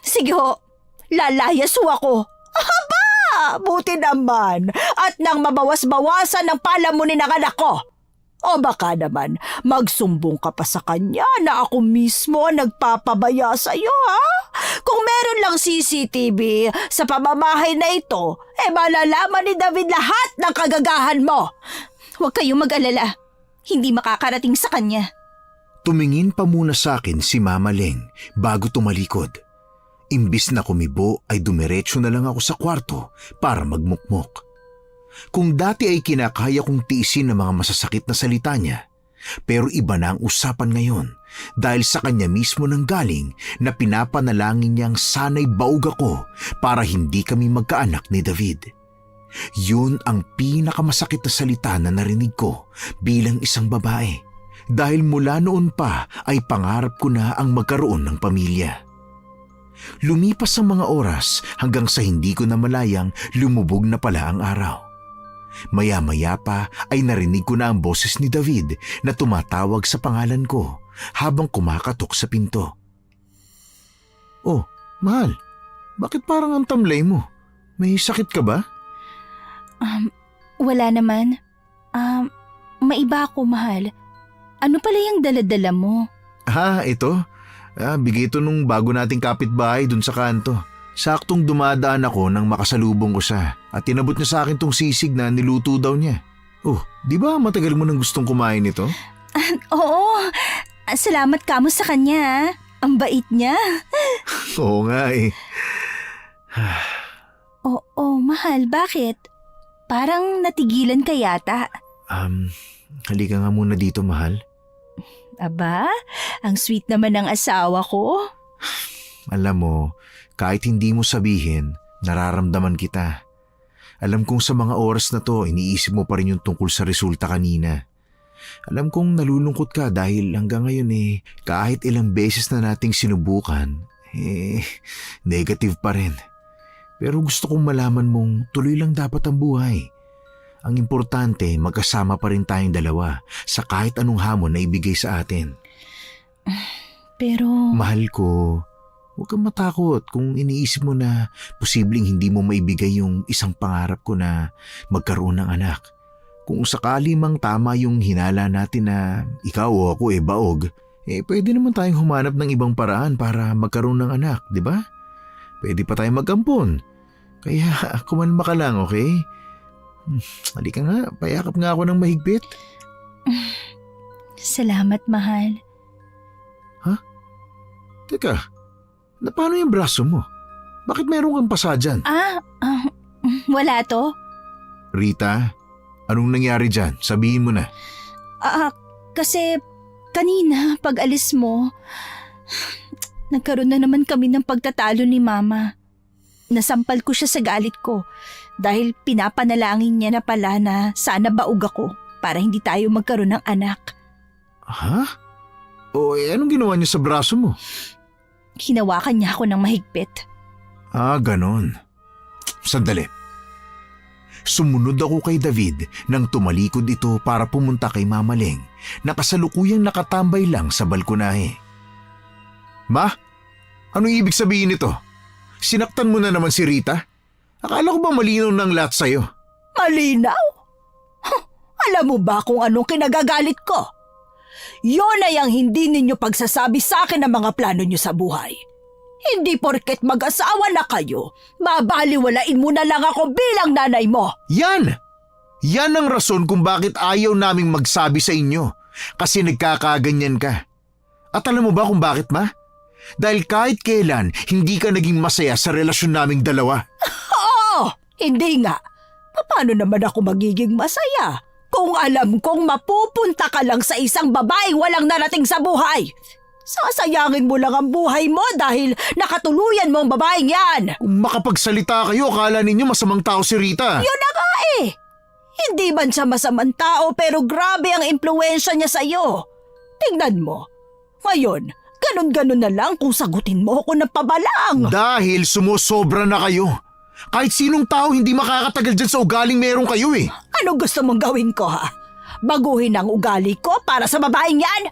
Speaker 2: Sige ho, lalayas ho ako.
Speaker 3: Aba, buti naman. At nang mabawas-bawasan ng palamunin ng anak ko. O baka naman magsumbong ka pa sa kanya na ako mismo ang nagpapabaya sa iyo, ha? Kung meron lang CCTV sa pamamahay na ito, malalaman ni David lahat ng kagagahan mo.
Speaker 2: Huwag kayong mag-alala. Hindi makakarating sa kanya.
Speaker 1: Tumingin pa muna sa akin si Mama Leng bago tumalikod. Imbis na kumibo ay dumiretso na lang ako sa kwarto para magmukmok. Kung dati ay kinakaya kong tiisin ang mga masasakit na salita niya, pero iba na ang usapan ngayon dahil sa kanya mismo nang galing na pinapanalangin niyang sana'y baog ako para hindi kami magkaanak ni David. Yun ang pinakamasakit na salita na narinig ko bilang isang babae dahil mula noon pa ay pangarap ko na ang magkaroon ng pamilya. Lumipas ang mga oras hanggang sa hindi ko na malayang lumubog na pala ang araw. Maya-maya pa ay narinig ko na ang boses ni David na tumatawag sa pangalan ko habang kumakatok sa pinto. Oh, mahal, bakit parang ang tamlay mo? May sakit ka ba?
Speaker 2: Wala naman. Maiba ako, mahal. Ano pala yung dala-dala mo?
Speaker 1: Ito. Bigay ito nung bago nating kapitbahay dun sa kanto. Saktong dumadaan ako nang makasalubong ko siya at tinabot niya sa akin tong sisig na niluto daw niya. Oh, di ba matagal mo nang gustong kumain ito?
Speaker 2: Oo. Salamat kamo sa kanya. Ang bait niya.
Speaker 1: Oo nga eh.
Speaker 2: Oo, mahal. Bakit? Parang natigilan ka yata.
Speaker 1: Halika nga muna dito, mahal.
Speaker 2: Aba, ang sweet naman ng asawa ko.
Speaker 1: Alam mo, kahit hindi mo sabihin, nararamdaman kita. Alam kong sa mga oras na to, iniisip mo pa rin yung tungkol sa resulta kanina. Alam kong nalulungkot ka dahil hanggang ngayon kahit ilang beses na nating sinubukan, negative pa rin. Pero gusto kong malaman mong tuloy lang dapat ang buhay. Ang importante, magkasama pa rin tayong dalawa sa kahit anong hamon na ibigay sa atin.
Speaker 2: Pero...
Speaker 1: Mahal ko, huwag kang matakot kung iniisip mo na posibleng hindi mo maibigay yung isang pangarap ko na magkaroon ng anak. Kung sakali mang tama yung hinala natin na ikaw o ako baog, pwede naman tayong humanap ng ibang paraan para magkaroon ng anak, di ba? Pwede pa tayong magampon. Kaya kumalma ka lang, okay? Halika nga, payakap nga ako ng mahigpit.
Speaker 2: Salamat, mahal.
Speaker 1: Teka, na paano yung braso mo? Bakit meron kang pasa dyan?
Speaker 2: Wala to.
Speaker 1: Rita, anong nangyari dyan? Sabihin mo na.
Speaker 2: Kasi kanina pag alis mo, nagkaroon na naman kami ng pagtatalo ni Mama. Nasampal ko siya sa galit ko dahil pinapanalangin niya na pala na sana baog ako para hindi tayo magkaroon ng anak.
Speaker 1: Ha? O anong ginawa niya sa braso mo?
Speaker 2: Hinawakan niya ako ng mahigpit.
Speaker 1: Ganon. Sandali. Sumunod ako kay David nang tumalikod ito para pumunta kay Mama Leng na kasalukuyang nakatambay lang sa balkonahe. Ma, anong ibig sabihin nito? Sinaktan mo na naman si Rita? Akala ko ba malinaw ng lahat sa'yo?
Speaker 3: Malinaw? Alam mo ba kung anong kinagagalit ko? Yun ay ang hindi ninyo pagsasabi sa akin ng mga plano nyo sa buhay. Hindi porket mag-asawa na kayo, mabaliwalain mo na lang ako bilang nanay mo.
Speaker 1: Yan! Yan ang rason kung bakit ayaw naming magsabi sa inyo. Kasi nagkakaganyan ka. At alam mo ba kung bakit, ma? Dahil kahit kailan, hindi ka naging masaya sa relasyon naming dalawa.
Speaker 3: Oo! Hindi nga. Paano naman ako magiging masaya? Kung alam kong mapupunta ka lang sa isang babaeng walang narating sa buhay. Sasayangin mo lang ang buhay mo dahil nakatuluyan mo ang babaeng yan.
Speaker 1: Kung makapagsalita kayo, akala ninyo masamang tao si Rita.
Speaker 3: Yun na nga eh. Hindi man siya masamang tao pero grabe ang impluensya niya sa'yo. Tingnan mo. Ngayon, ganun-ganun na lang kung sagutin mo ako ng pabalang.
Speaker 1: Dahil sumusobra na kayo. Kahit sinong tao hindi makakatagal dyan sa ugaling meron kayo eh.
Speaker 3: Ano gusto mong gawin ko ha? Baguhin ang ugali ko para sa babaeng yan?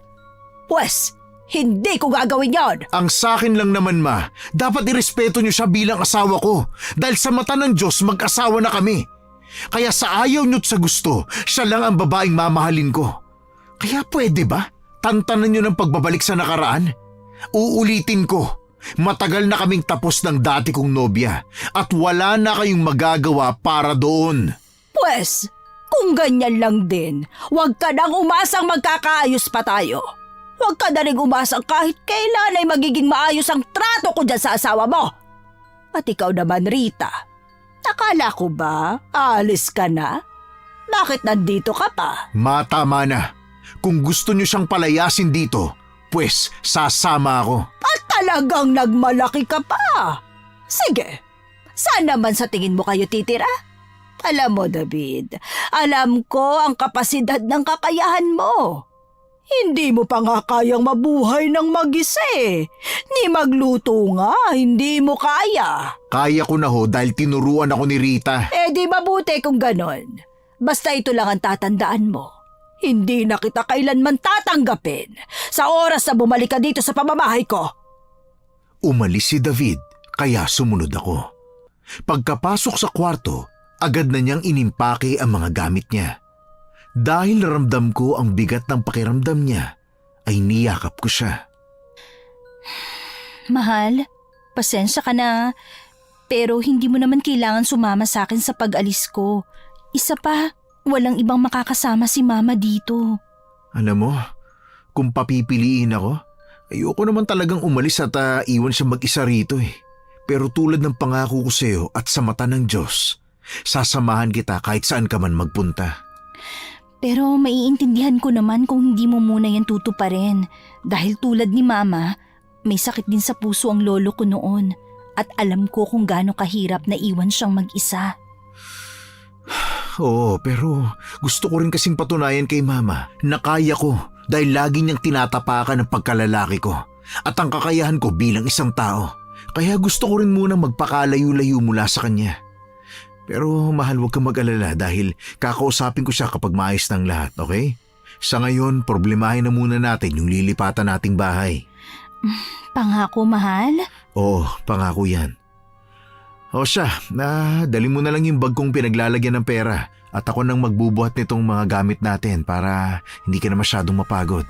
Speaker 3: Pwes, hindi ko gagawin yon.
Speaker 1: Ang sakin lang naman, ma, dapat irespeto niyo siya bilang asawa ko. Dahil sa mata ng Diyos, mag-asawa na kami. Kaya sa ayaw niyo't sa gusto, siya lang ang babaeng mamahalin ko. Kaya pwede ba? Tantanan nyo ng pagbabalik sa nakaraan? Uulitin ko, matagal na kaming tapos ng dati kong nobya at wala na kayong magagawa para doon.
Speaker 3: Pwes, kung ganyan lang din, huwag ka nang umasang magkakaayos pa tayo. Huwag ka na rin umasang kahit kailan ay magiging maayos ang trato ko dyan sa asawa mo. At ikaw naman, Rita, nakala ko ba aalis ka na? Bakit nandito ka pa?
Speaker 1: Matama na. Kung gusto nyo siyang palayasin dito, pues sasama ako.
Speaker 3: At talagang nagmalaki ka pa. Sige, saan naman sa tingin mo kayo titira? Alam mo, David, alam ko ang kapasidad ng kakayahan mo. Hindi mo pa nga kayang mabuhay ng mag-isa eh. Ni magluto nga, hindi mo kaya.
Speaker 1: Kaya ko na ho dahil tinuruan ako ni Rita.
Speaker 3: Eh di mabuti kung ganon. Basta ito lang ang tatandaan mo. Hindi na kita kailanman tatanggapin sa oras na bumalik ka dito sa pamamahay ko.
Speaker 1: Umalis si David, kaya sumunod ako. Pagkapasok sa kwarto, agad na niyang inimpake ang mga gamit niya. Dahil naramdam ko ang bigat ng pakiramdam niya, ay niyakap ko siya.
Speaker 2: Mahal, pasensya ka na. Pero hindi mo naman kailangan sumama sa akin sa pag-alis ko. Isa pa, walang ibang makakasama si Mama dito.
Speaker 1: Alam mo, kung papipiliin ako, ayoko naman talagang umalis at iwan siya mag-isa rito eh. Pero tulad ng pangako ko sa iyo at sa mata ng Diyos, sasamahan kita kahit saan ka man magpunta.
Speaker 2: Pero maiintindihan ko naman kung hindi mo muna yan tutuparin. Dahil tulad ni Mama, may sakit din sa puso ang lolo ko noon. At alam ko kung gaano kahirap na iwan siyang mag-isa.
Speaker 1: Oo, pero gusto ko rin kasing patunayan kay Mama na kaya ko dahil lagi niyang tinatapakan ang pagkalalaki ko at ang kakayahan ko bilang isang tao. Kaya gusto ko rin munang magpakalayo-layo mula sa kanya. Pero mahal, huwag kang mag-alala dahil kakausapin ko siya kapag maayos ng lahat, okay? Sa ngayon, problemahin na muna natin yung lilipatan nating bahay.
Speaker 2: Pangako, mahal?
Speaker 1: Oo, pangako yan. O siya, dali mo na lang yung bag kong pinaglalagyan ng pera at ako nang magbubuhat nitong mga gamit natin para hindi ka na masyadong mapagod.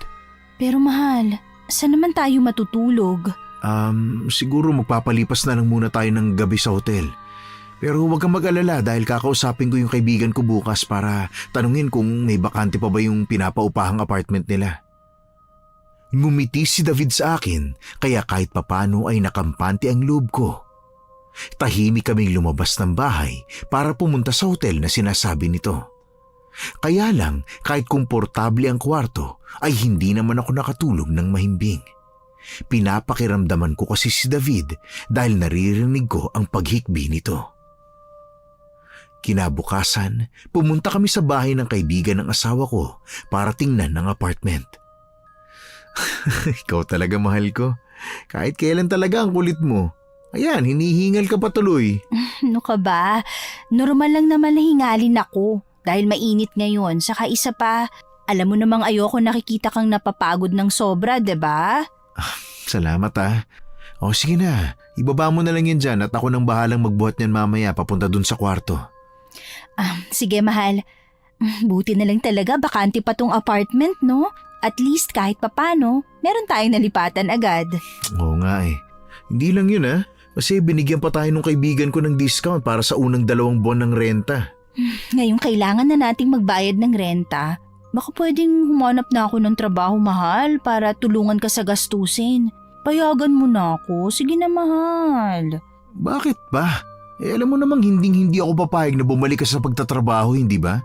Speaker 2: Pero mahal, saan naman tayo matutulog?
Speaker 1: Siguro magpapalipas na lang muna tayo ng gabi sa hotel. Pero huwag kang mag-alala dahil kakausapin ko yung kaibigan ko bukas para tanungin kung may bakante pa ba yung pinapaupahang apartment nila. Ngumiti si David sa akin kaya kahit papano ay nakampante ang loob ko. Tahimik kaming lumabas ng bahay para pumunta sa hotel na sinasabi nito. Kaya lang kahit komportable ang kwarto ay hindi naman ako nakatulog ng mahimbing. Pinapakiramdaman ko kasi si David dahil naririnig ko ang paghikbi nito. Kinabukasan, pumunta kami sa bahay ng kaibigan ng asawa ko para tingnan ng apartment. Ikaw talaga mahal ko. Kahit kailan talaga ang kulit mo. Ayan, hinihingal ka pa tuloy.
Speaker 2: Ano ka ba? Normal lang naman na hingalin ako dahil mainit ngayon. Saka isa pa, alam mo namang ayoko nakikita kang napapagod ng sobra, 'di ba?
Speaker 1: Salamat ah. O sige na, ibaba mo na lang yan dyan at ako nang bahalang magbuhat niyan mamaya papunta dun sa kwarto.
Speaker 2: Sige mahal. Buti na lang talaga bakante pa tong apartment, no? At least kahit papano, meron tayong nalipatan agad.
Speaker 1: Oo nga eh. Hindi lang yun ah. Kasi binigyan pa tayo ng kaibigan ko ng discount para sa unang 2 buwan ng renta.
Speaker 2: Ngayong kailangan na nating magbayad ng renta, baka pwedeng humanap na ako ng trabaho, mahal, para tulungan ka sa gastusin. Payagan mo na ako. Sige na, mahal.
Speaker 1: Bakit ba? Alam mo namang hindi ako papayag na bumalik ka sa pagtatrabaho, hindi ba?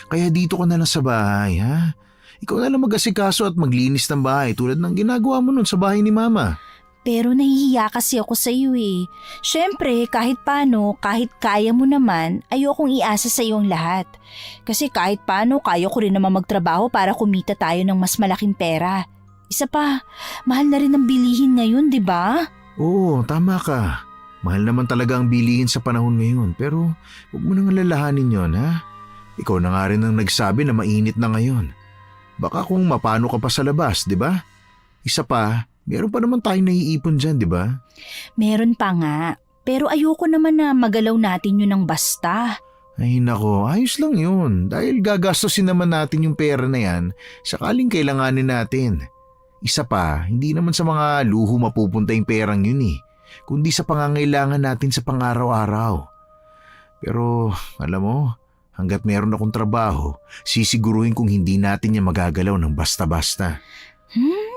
Speaker 1: Kaya dito ka na lang sa bahay, ha? Ikaw na lang mag-asikaso at maglinis ng bahay tulad ng ginagawa mo nun sa bahay ni Mama.
Speaker 2: Pero nahihiya kasi ako sa iyo eh. Siyempre, kahit paano, kahit kaya mo naman, ayokong iasa sa iyo ang lahat. Kasi kahit paano, kaya ko rin naman magtrabaho para kumita tayo ng mas malaking pera. Isa pa, mahal na rin ang bilihin ngayon, di ba?
Speaker 1: Oo, tama ka. Mahal naman talaga ang bilihin sa panahon ngayon, pero huwag mo nang alalahanin yon, ha? Ikaw na nga rin ang nagsabi na mainit na ngayon. Baka kung mapano ka pa sa labas, di ba? Isa pa, meron pa naman tayong naiipon dyan, di ba?
Speaker 2: Meron pa nga, pero ayoko naman na magalaw natin yun ng basta.
Speaker 1: Ay nako, ayos lang yun. Dahil gagastosin naman natin yung pera na yan sakaling kailanganin natin. Isa pa, hindi naman sa mga luho mapupunta yung perang yun kundi sa pangangailangan natin sa pang-araw-araw. Pero alam mo, hanggat meron akong trabaho, sisiguruhin kong hindi natin niya magagalaw ng basta-basta.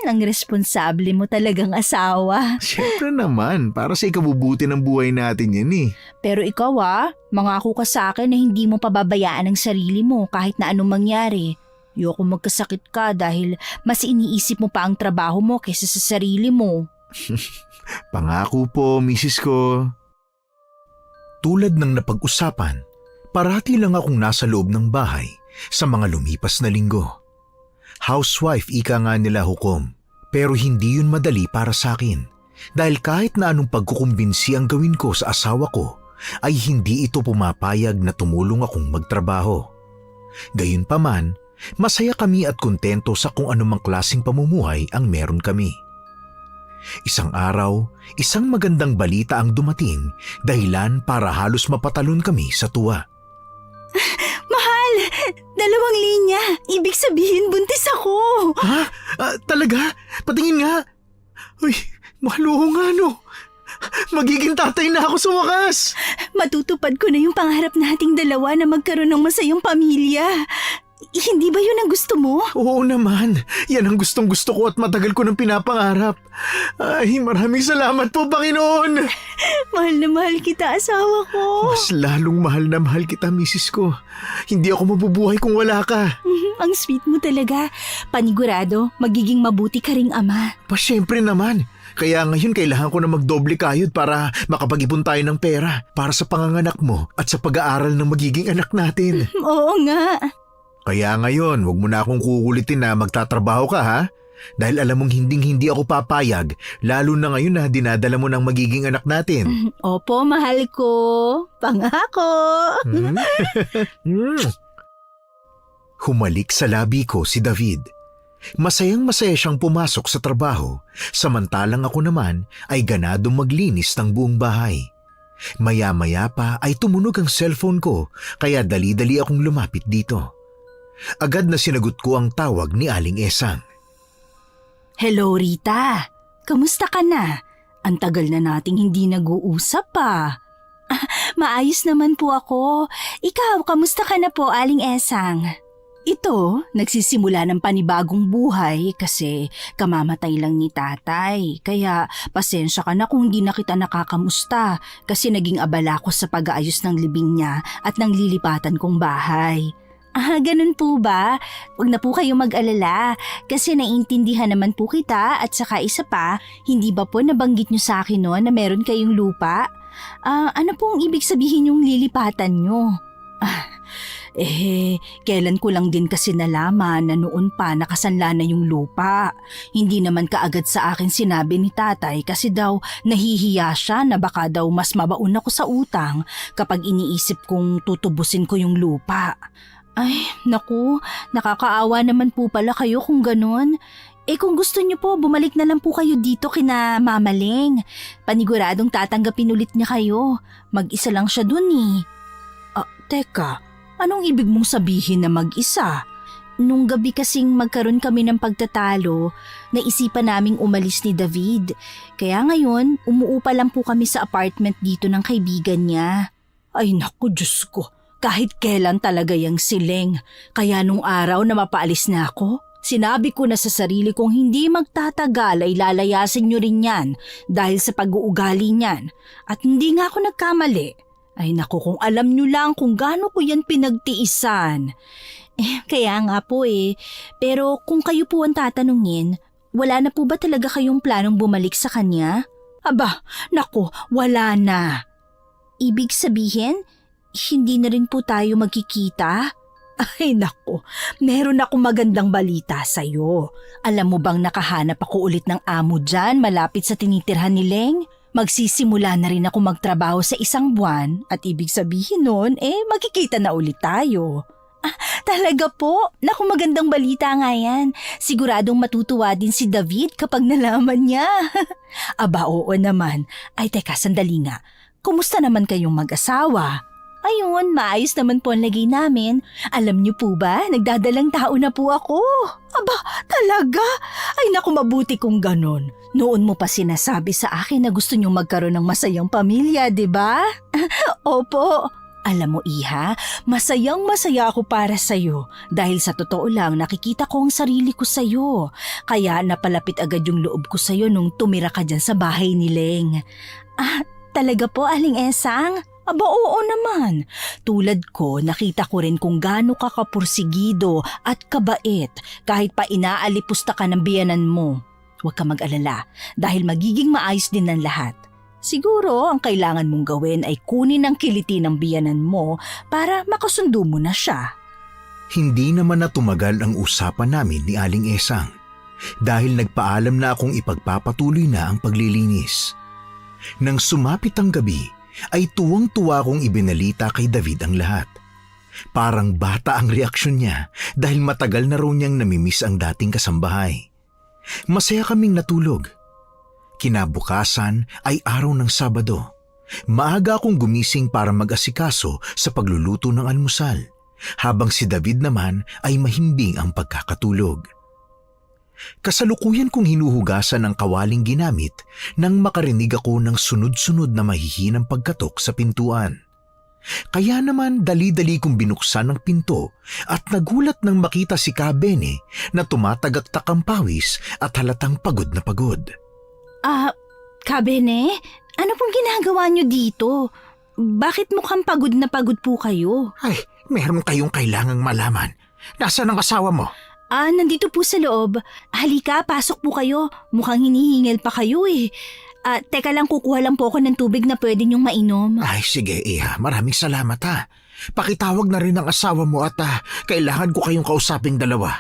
Speaker 2: Ang responsable mo talagang asawa.
Speaker 1: Siyempre naman, para sa ikabubuti ng buhay natin yan
Speaker 2: Pero ikaw mangako ka sa akin na hindi mo pababayaan ang sarili mo kahit na anong mangyari. Ayoko magkasakit ka dahil mas iniisip mo pa ang trabaho mo kaysa sa sarili mo.
Speaker 1: Pangako po, misis ko. Tulad ng napag-usapan, parati lang akong nasa loob ng bahay sa mga lumipas na linggo. Housewife ika nga nila hukom, pero hindi yun madali para sa akin dahil kahit na anong pagkukumbinsi ang gawin ko sa asawa ko ay hindi ito pumapayag na tumulong akong magtrabaho. Gayunpaman, masaya kami at kontento sa kung anumang klaseng pamumuhay ang meron kami. Isang araw, isang magandang balita ang dumating dahilan para halos mapatalon kami sa tuwa.
Speaker 2: Mahal! 2 linya! Ibig sabihin buntis ako!
Speaker 1: Ha? Talaga? Patingin nga! Uy, mahal nga no! Magiging tatay na ako sa wakas!
Speaker 2: Matutupad ko na yung pangarap nating dalawa na magkaroon ng masayang pamilya. Hindi ba yun ang gusto mo?
Speaker 1: Oo naman. Yan ang gustong-gusto ko at matagal ko nang pinapangarap. Ay, maraming salamat po, Panginoon!
Speaker 2: Mahal na mahal kita, asawa ko.
Speaker 1: Mas lalong mahal na mahal kita, misis ko. Hindi ako mabubuhay kung wala ka.
Speaker 2: Ang sweet mo talaga. Panigurado, magiging mabuti ka ring ama.
Speaker 1: Syempre naman. Kaya ngayon kailangan ko na magdoble kayod para makapag-ipon tayo ng pera para sa panganganak mo at sa pag-aaral ng magiging anak natin.
Speaker 2: Oo nga.
Speaker 1: Kaya ngayon, wag mo na akong kukulitin na magtatrabaho ka ha? Dahil alam mong hinding-hindi ako papayag, lalo na ngayon na dinadala mo ng magiging anak natin.
Speaker 2: Opo, mahal ko. Pangako.
Speaker 1: Humalik sa labi ko si David. Masayang-masaya siyang pumasok sa trabaho, samantalang ako naman ay ganadong maglinis ng buong bahay. Maya-maya pa ay tumunog ang cellphone ko, kaya dali-dali akong lumapit dito. Agad na sinagot ko ang tawag ni Aling Esang.
Speaker 2: Hello, Rita. Kamusta ka na? Ang tagal na nating hindi nag-uusap pa. Maayos naman po ako. Ikaw, kamusta ka na po, Aling Esang? Ito, nagsisimula ng panibagong buhay kasi kamamatay lang ni tatay. Kaya pasensya ka na kung hindi na kita nakakamusta kasi naging abala ko sa pag-aayos ng libing niya at ng lilipatan kong bahay. Ganun po ba? Huwag na po kayo mag-alala kasi naiintindihan naman po kita at saka isa pa, hindi ba po nabanggit niyo sa akin noon na meron kayong lupa? Ano pong ibig sabihin yung lilipatan niyo? Kailan ko lang din kasi nalaman na noon pa nakasanla na yung lupa. Hindi naman kaagad sa akin sinabi ni tatay kasi daw nahihiya siya na baka daw mas mabaon ako sa utang kapag iniisip kong tutubusin ko yung lupa. Ay, naku, nakakaawa naman po pala kayo kung ganun. Kung gusto niyo po, bumalik na lang po kayo dito kina Mama Leng. Paniguradong tatanggapin ulit niya kayo. Mag-isa lang siya dun Teka, anong ibig mong sabihin na mag-isa? Nung gabi kasing magkaroon kami ng pagtatalo, naisipan naming umalis ni David. Kaya ngayon, umuupa lang po kami sa apartment dito ng kaibigan niya. Ay naku, Diyos ko. Kahit kailan talaga yung sileng. Kaya nung araw na mapaalis na ako, sinabi ko na sa sarili kong hindi magtatagal ay lalayasin nyo rin yan dahil sa pag-uugali niyan. At hindi nga ako nagkamali. Ay naku, kung alam nyo lang kung gaano ko yan pinagtiisan. Kaya nga po Pero kung kayo po ang tatanungin, wala na po ba talaga kayong planong bumalik sa kanya? Aba, naku, wala na. Ibig sabihin, hindi na rin po tayo magkikita? Ay naku, meron akong magandang balita sa'yo. Alam mo bang nakahanap ako ulit ng amo dyan malapit sa tinitirhan ni Leng? Magsisimula na rin ako magtrabaho sa 1 buwan at ibig sabihin nun, magkikita na ulit tayo. Talaga po? Naku, magandang balita nga yan. Siguradong matutuwa din si David kapag nalaman niya. Aba, oo naman. Ay teka, sandali nga. Kumusta naman kayong mag-asawa? Ayun, maayos naman po ang lagay namin. Alam niyo po ba, nagdadalang tao na po ako.
Speaker 3: Aba, talaga? Ay naku, mabuti kung ganon. Noon mo pa sinasabi sa akin na gusto niyong magkaroon ng masayang pamilya, di ba?
Speaker 2: Opo.
Speaker 3: Alam mo, Iha, masayang-masaya ako para sa'yo dahil sa totoo lang nakikita ko ang sarili ko sa'yo. Kaya napalapit agad yung loob ko sa'yo nung tumira ka dyan sa bahay ni Leng.
Speaker 2: Talaga po, Aling Esang?
Speaker 3: Aba, oo naman. Tulad ko, nakita ko rin kung gaano ka kapursigido at kabait kahit pa inaalipusta ka ng biyanan mo. Huwag ka mag-alala dahil magiging maayos din ng lahat. Siguro ang kailangan mong gawin ay kunin ang kiliti ng biyanan mo para makasundo mo na siya.
Speaker 1: Hindi naman na tumagal ang usapan namin ni Aling Esang dahil nagpaalam na akong ipagpapatuloy na ang paglilinis. Nang sumapit ang gabi, ay tuwang-tuwa kong ibinalita kay David ang lahat. Parang bata ang reaksyon niya dahil matagal na raw niyang namimiss ang dating kasambahay. Masaya kaming natulog. Kinabukasan ay araw ng Sabado. Maaga akong gumising para mag-asikaso sa pagluluto ng almusal, habang si David naman ay mahimbing ang pagkakatulog. Kasalukuyan kong hinuhugasan ang kawaling ginamit nang makarinig ako ng sunod-sunod na mahihinang pagkatok sa pintuan. Kaya naman dali-dali kong binuksan ang pinto at nagulat nang makita si Kabene na tumatagaktak ang pawis at halatang pagod na pagod.
Speaker 2: Kabene, ano pong ginagawa niyo dito? Bakit mukhang pagod na pagod po kayo?
Speaker 1: Ay, meron kayong kailangang malaman. Nasaan ang asawa mo?
Speaker 2: Nandito po sa loob. Halika, pasok po kayo. Mukhang hinihingal pa kayo eh. Teka lang, kukuha lang po ako ng tubig na pwede niyong mainom.
Speaker 1: Ay, sige Iha, maraming salamat ha. Pakitawag na rin ang asawa mo at kailangan ko kayong kausaping dalawa.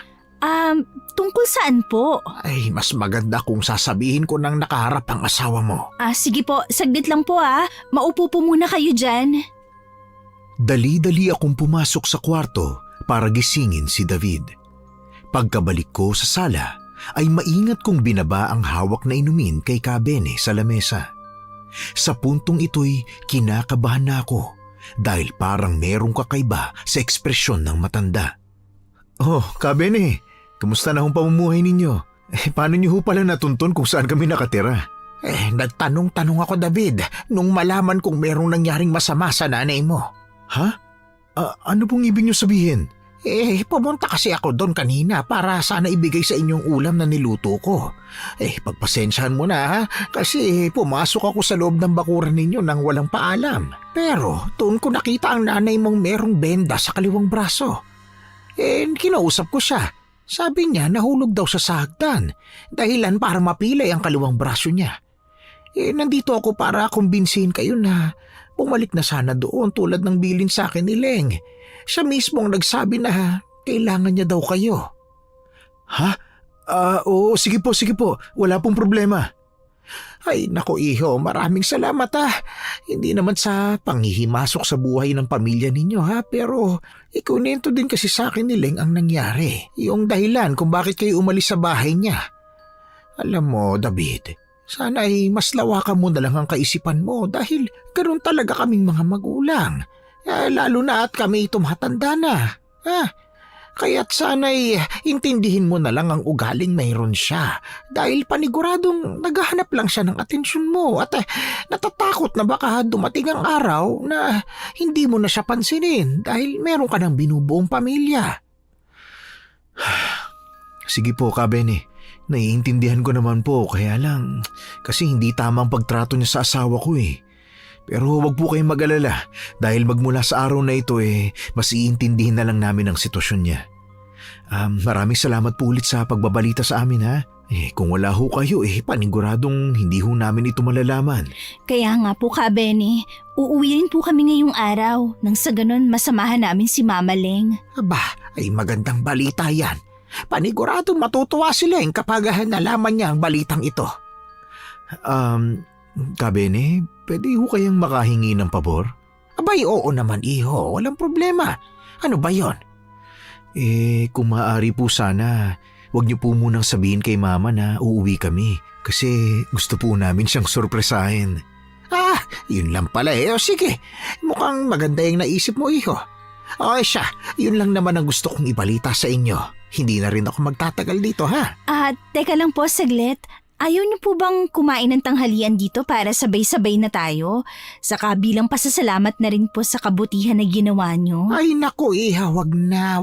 Speaker 2: Tungkol saan po?
Speaker 1: Ay, mas maganda kung sasabihin ko nang nakaharap ang asawa mo.
Speaker 2: Sige po, saglit lang po Maupo po muna kayo dyan.
Speaker 1: Dali-dali akong pumasok sa kwarto para gisingin si David. Pagkabalik ko sa sala, ay maingat kong binaba ang hawak na inumin kay Kabene sa lamesa. Sa puntong ito'y kinakabahan na ako dahil parang merong kakaiba sa ekspresyon ng matanda. Oh, Kabene, kamusta na hong pamumuhay ninyo? Paano niyo ho pala natuntun kung saan kami nakatira? Nagtanong-tanong ako, David, nung malaman kong merong nangyaring masama sa nanay mo. Ha? Ano pong ibig niyo sabihin?
Speaker 4: Pumunta kasi ako doon kanina para sana ibigay sa inyong ulam na niluto ko. Pagpasensyahan mo na ha, kasi pumasok ako sa loob ng bakuran ninyo nang walang paalam. Pero doon ko nakita ang nanay mong merong benda sa kaliwang braso. Kinausap ko siya. Sabi niya nahulog daw sa hagdan, dahilan para mapilay ang kaliwang braso niya. Nandito ako para kumbinsihin kayo na bumalik na sana doon tulad ng bilin sa akin ni Leng. Siya mismo ang nagsabi na kailangan niya daw kayo.
Speaker 1: Ha? Oo, sige po. Wala pong problema.
Speaker 4: Ay, nako iho, maraming salamat Hindi naman sa panghihimasok sa buhay ng pamilya ninyo pero ikunento din kasi sa akin ni Leng ang nangyari. Yung dahilan kung bakit kayo umalis sa bahay niya. Alam mo, David, sana ay mas lawakan mo na lang ang kaisipan mo dahil ganoon talaga kaming mga magulang. Lalo na at kami tumatanda na. Kaya't sana'y intindihin mo na lang ang ugaling mayroon siya dahil paniguradong naghahanap lang siya ng atensyon mo at natatakot na baka dumating ang araw na hindi mo na siya pansinin dahil meron ka ng binubuong pamilya.
Speaker 1: Sige po, Kabene. Naiintindihan ko naman po, kaya lang kasi hindi tamang pagtrato niya sa asawa ko eh. Pero wag po kayong mag-alala dahil magmula sa araw na ito mas iintindihin na lang namin ang sitwasyon niya. Maraming salamat po ulit sa pagbabalita sa amin ha. Kung wala ho kayo paniguradong hindi ho namin ito malalaman.
Speaker 2: Kaya nga po, Kabene, uuwi rin po kami ngayong araw nang sa ganon masamahan namin si Mama Leng.
Speaker 4: Aba, ay magandang balita yan. Paniguradong matutuwa si Leng kapag nalaman niya ang balitang ito.
Speaker 1: Kabene, pwede ho kayang makahingi ng pabor?
Speaker 4: Abay, oo naman iho, walang problema. Ano ba yon?
Speaker 1: Kung maaari po sana, wag niyo po munang sabihin kay Mama na uuwi kami kasi gusto po namin siyang sorpresahin.
Speaker 4: Yun lang pala eh. O sige, mukhang maganda yung naisip mo, iho. O siya, yun lang naman ang gusto kong ibalita sa inyo. Hindi na rin ako magtatagal dito, ha?
Speaker 2: Teka lang po saglit. Ayaw niyo po bang kumain ng tanghalian dito para sabay-sabay na tayo? Saka bilang pasasalamat na rin po sa kabutihan na ginawa niyo.
Speaker 4: Ay naku, iha, wag na.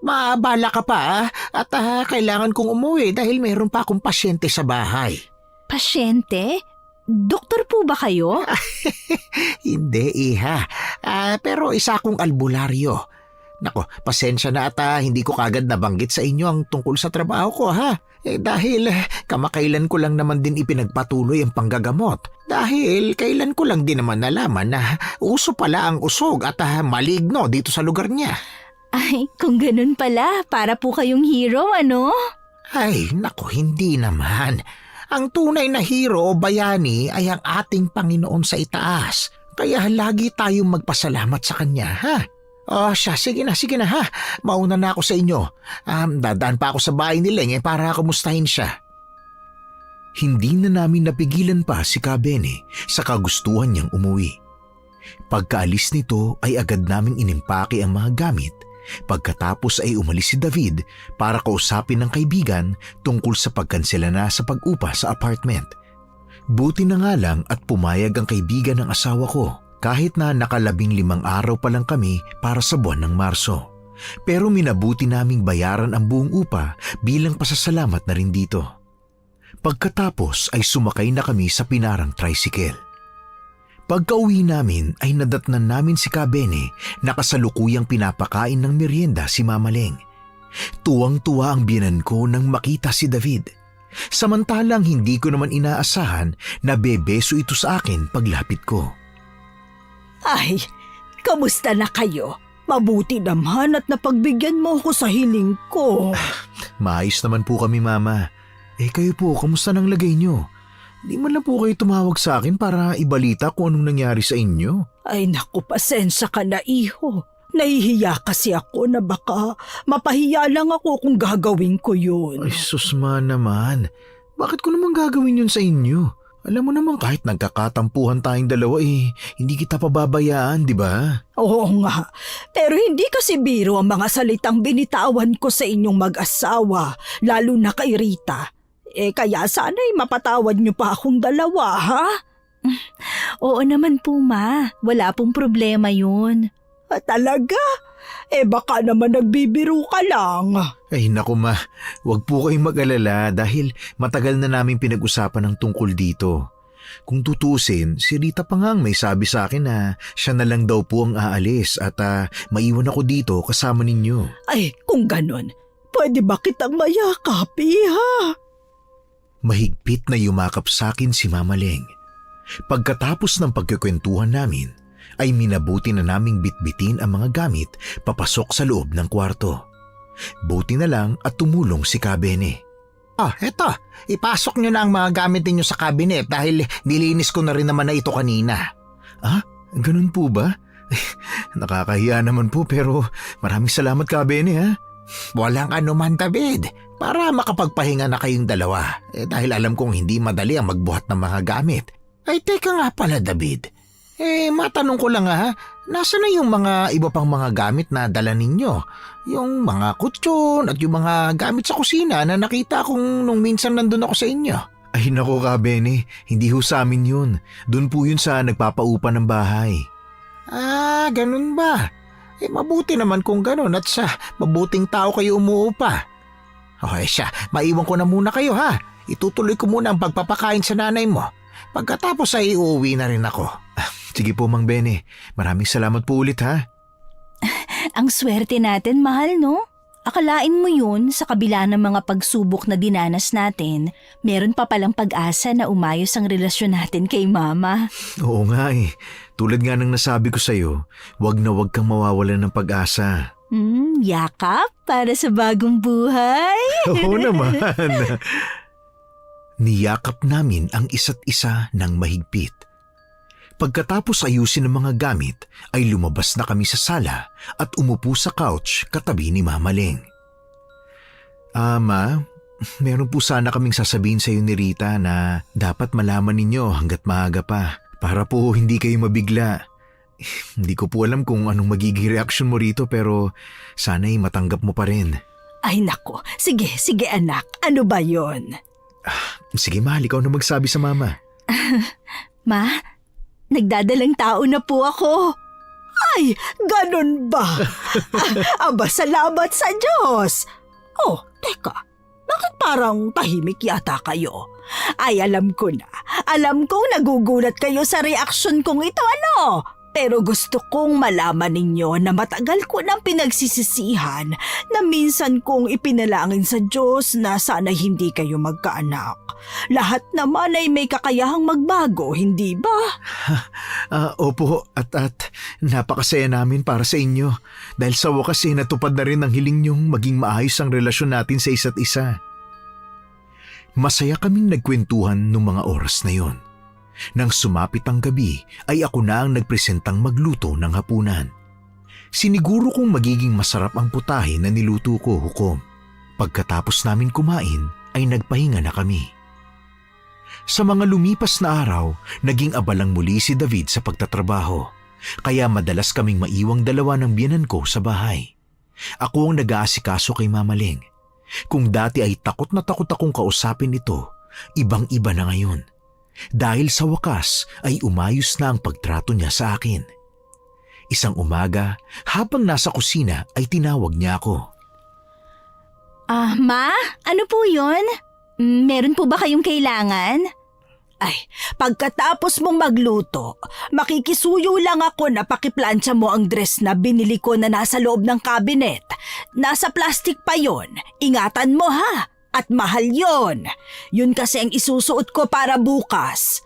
Speaker 4: Maabala ka pa, at kailangan kong umuwi dahil mayroon pa akong pasyente sa bahay.
Speaker 2: Pasyente? Doktor po ba kayo?
Speaker 4: Hindi, iha. Pero isa akong albularyo. Nako, pasensya na at hindi ko kagad nabanggit sa inyo ang tungkol sa trabaho ko, ha? Dahil kamakailan ko lang naman din ipinagpatuloy ang panggagamot. Dahil kailan ko lang din naman nalaman na uso pala ang usog at maligno dito sa lugar niya.
Speaker 2: Ay, kung ganun pala, para po kayong hero, ano?
Speaker 4: Ay, nako, hindi naman. Ang tunay na hero o bayani ay ang ating Panginoon sa itaas. Kaya lagi tayong magpasalamat sa Kanya, ha? Siya, sige na ha. Mauna na ako sa inyo. Dadaan pa ako sa bahay ni Leng para kumustahin siya.
Speaker 1: Hindi na namin napigilan pa si Kabene sa kagustuhan niyang umuwi. Pagkaalis nito ay agad naming inimpake ang mga gamit. Pagkatapos ay umalis si David para kausapin ng kaibigan tungkol sa pagkansela na sa pag-upa sa apartment. Buti na nga lang at pumayag ang kaibigan ng asawa ko. Kahit na 15 araw pa lang kami para sa buwan ng Marso. Pero minabuti naming bayaran ang buong upa bilang pasasalamat na rin dito. Pagkatapos ay sumakay na kami sa pinarang tricycle. Pagka-uwi namin ay nadatnan namin si Kabene na kasalukuyang pinapakain ng merienda si Mama Leng. Tuwang-tuwa ang biyenan ko nang makita si David. Samantalang hindi ko naman inaasahan na bebeso ito sa akin paglapit ko.
Speaker 3: Ay, kamusta na kayo? Mabuti naman at napagbigyan mo ako sa hiling ko.
Speaker 1: Maayos naman po kami, Mama. Kayo po, kamusta nang lagay nyo? Di man lang po kayo tumawag sa akin para ibalita kung anong nangyari sa inyo.
Speaker 3: Ay naku, pasensya ka na, iho. Nahihiya kasi ako na baka mapahiya lang ako kung gagawin ko yun.
Speaker 1: Ay, susma naman. Bakit ko naman gagawin yun sa inyo? Alam mo naman kahit nagkakatampuhan tayong dalawa hindi kita pababayaan, di ba?
Speaker 3: Oo nga, pero hindi kasi biro ang mga salitang binitawan ko sa inyong mag-asawa, lalo na kay Rita. Kaya sana'y mapatawad niyo pa akong dalawa, ha?
Speaker 2: Oo naman po, Ma. Wala pong problema yun.
Speaker 3: Talaga? Baka naman nagbibiro ka lang.
Speaker 1: Ay naku ma, wag po kayong mag-alala dahil matagal na namin pinag-usapan ng tungkol dito. Kung tutusin, si Rita pa nga ang may sabi sa akin na siya na lang daw po ang aalis at maiwan ako dito kasama ninyo.
Speaker 3: Ay, kung ganon, pwede ba kitang mayakapi, ha?
Speaker 1: Mahigpit na yumakap sa akin si Mama Leng. Pagkatapos ng pagkikwentuhan namin, ay minabuti na naming bitbitin ang mga gamit papasok sa loob ng kwarto. Buti na lang at tumulong si Kabene.
Speaker 4: Eto, ipasok nyo na ang mga gamit ninyo sa cabinet dahil nilinis ko na rin naman na ito kanina.
Speaker 1: Ganun po ba? Nakakahiya naman po pero maraming salamat Kabene ha.
Speaker 4: Walang anuman, David, para makapagpahinga na kayong dalawa dahil alam kong hindi madali ang magbuhat ng mga gamit. Ay teka nga pala, David. Matanong ko lang nasa na yung mga iba pang mga gamit na dala ninyo? Yung mga kutsyon at yung mga gamit sa kusina na nakita kong nung minsan nandun ako sa inyo.
Speaker 1: Ay nako Kabene, hindi ho sa amin yun. Doon po yun sa nagpapaupa ng bahay.
Speaker 4: Ganun ba? Mabuti naman kung ganun at sa mabuting tao kayo umuupa. Siya, maiwan ko na muna kayo ha. Itutuloy ko muna ang pagpapakain sa nanay mo. Pagkatapos ay uuwi na rin ako.
Speaker 1: Sige po Mang Bene, maraming salamat po ulit ha.
Speaker 2: Ang swerte natin, mahal, no? Akalain mo yun, sa kabila ng mga pagsubok na dinanas natin, meron pa palang pag-asa na umayos ang relasyon natin kay Mama.
Speaker 1: Oo nga Tulad nga ng nasabi ko sa'yo, wag na wag kang mawawalan ng pag-asa.
Speaker 2: Yakap para sa bagong buhay.
Speaker 1: Oo naman. Niyakap namin ang isa't isa ng mahigpit. Pagkatapos ayusin ang mga gamit, ay lumabas na kami sa sala at umupo sa couch katabi ni Mama Leng. Ma, Meron po sana kaming sasabihin sa iyo ni Rita na dapat malaman ninyo hanggat maaga pa para po hindi kayo mabigla. Hindi ko po alam kung anong magiging reaksyon mo rito pero sana'y matanggap mo pa rin.
Speaker 3: Ay nako, sige anak, ano ba yon?
Speaker 1: Sige mahal, ikaw na magsabi sa mama.
Speaker 2: Ma, nagdadalang tao na po ako.
Speaker 3: Ay, ganun ba? Aba, salamat sa Diyos. Oh, teka, bakit parang tahimik yata kayo? Ay, alam ko na. Alam kong nagugulat kayo sa reaksyon kong ito, ano? Pero gusto kong malaman ninyo na matagal ko nang pinagsisisihan na minsan kong ipinalangin sa Diyos na sana hindi kayo magkaanak. Lahat naman ay may kakayahang magbago, hindi ba?
Speaker 1: Opo, at napakasaya namin para sa inyo dahil sa wakas natupad na rin ang hiling niyong maging maayos ang relasyon natin sa isa't isa. Masaya kaming nagkwentuhan nung mga oras na yon. Nang sumapit ang gabi ay ako na ang nagpresentang magluto ng hapunan. Siniguro kong magiging masarap ang putahe na niluto ko, Hukom. Pagkatapos namin kumain ay nagpahinga na kami. Sa mga lumipas na araw, naging abalang muli si David sa pagtatrabaho. Kaya madalas kaming maiwang dalawa ng biyenan ko sa bahay. Ako ang nag-aasikaso kay Mama Leng. Kung dati ay takot na takot akong kausapin ito, ibang-iba na ngayon. Dahil sa wakas ay umayos na ang pagtrato niya sa akin. Isang umaga, habang nasa kusina ay tinawag niya ako.
Speaker 2: Ma, ano po yun? Meron po ba kayong kailangan?
Speaker 3: Ay, pagkatapos mong magluto, makikisuyo lang ako na pakiplansya mo ang dress na binili ko na nasa loob ng cabinet. Nasa plastic pa yon. Ingatan mo ha! At mahal yon. Yun kasi ang isusuot ko para bukas.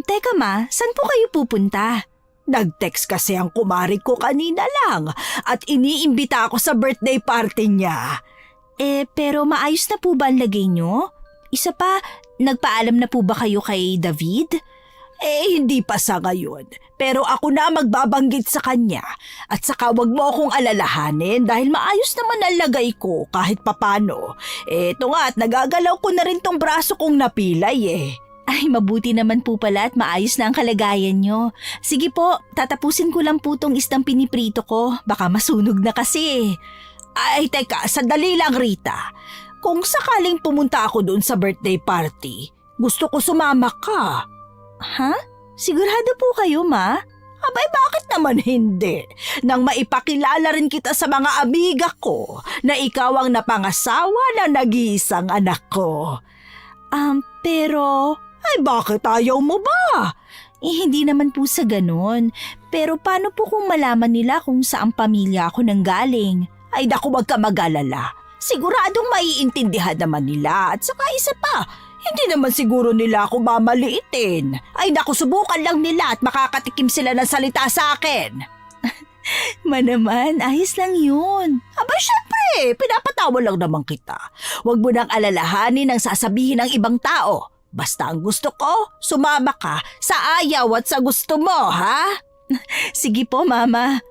Speaker 2: Teka ma, saan po kayo pupunta?
Speaker 3: Nag-text kasi ang kumari ko kanina lang at iniimbita ako sa birthday party niya.
Speaker 2: Pero maayos na po ba ang lagay nyo? Isa pa, nagpaalam na po ba kayo kay David?
Speaker 3: Hindi pa sa ngayon. Pero ako na magbabanggit sa kanya. At saka wag mo akong alalahanin dahil maayos naman ang lagay ko kahit papano. Eto nga at nagagalaw ko na rin tong braso kong napilay .
Speaker 2: Ay, mabuti naman po pala at maayos na ang kalagayan nyo. Sige po, tatapusin ko lang po tong isdang piniprito ko. Baka masunog na kasi.
Speaker 3: Ay, teka, sandali lang Rita. Kung sakaling pumunta ako doon sa birthday party, gusto ko sumama ka.
Speaker 2: Ha? Sigurado po kayo, ma?
Speaker 3: Abay, bakit naman hindi? Nang maipakilala rin kita sa mga amiga ko na ikaw ang napangasawa na nag-iisang anak ko.
Speaker 2: Pero...
Speaker 3: Ay, bakit ayaw mo ba?
Speaker 2: hindi naman po sa ganun. Pero paano po kung malaman nila kung saang pamilya ako nanggaling?
Speaker 3: Ay, naku, wag ka mag-alala. Siguradong maiintindihan naman nila at saka isa pa, hindi naman siguro nila ako mamaliitin. Ay naku, subukan lang nila at makakatikim sila ng salita sa akin.
Speaker 2: Naman, ayos lang yun.
Speaker 3: Aba syempre, pinapatawa lang naman kita. Huwag mo nang alalahanin ang sasabihin ng ibang tao. Basta ang gusto ko, sumama ka sa ayaw at sa gusto mo, ha?
Speaker 2: Sige po, Mama.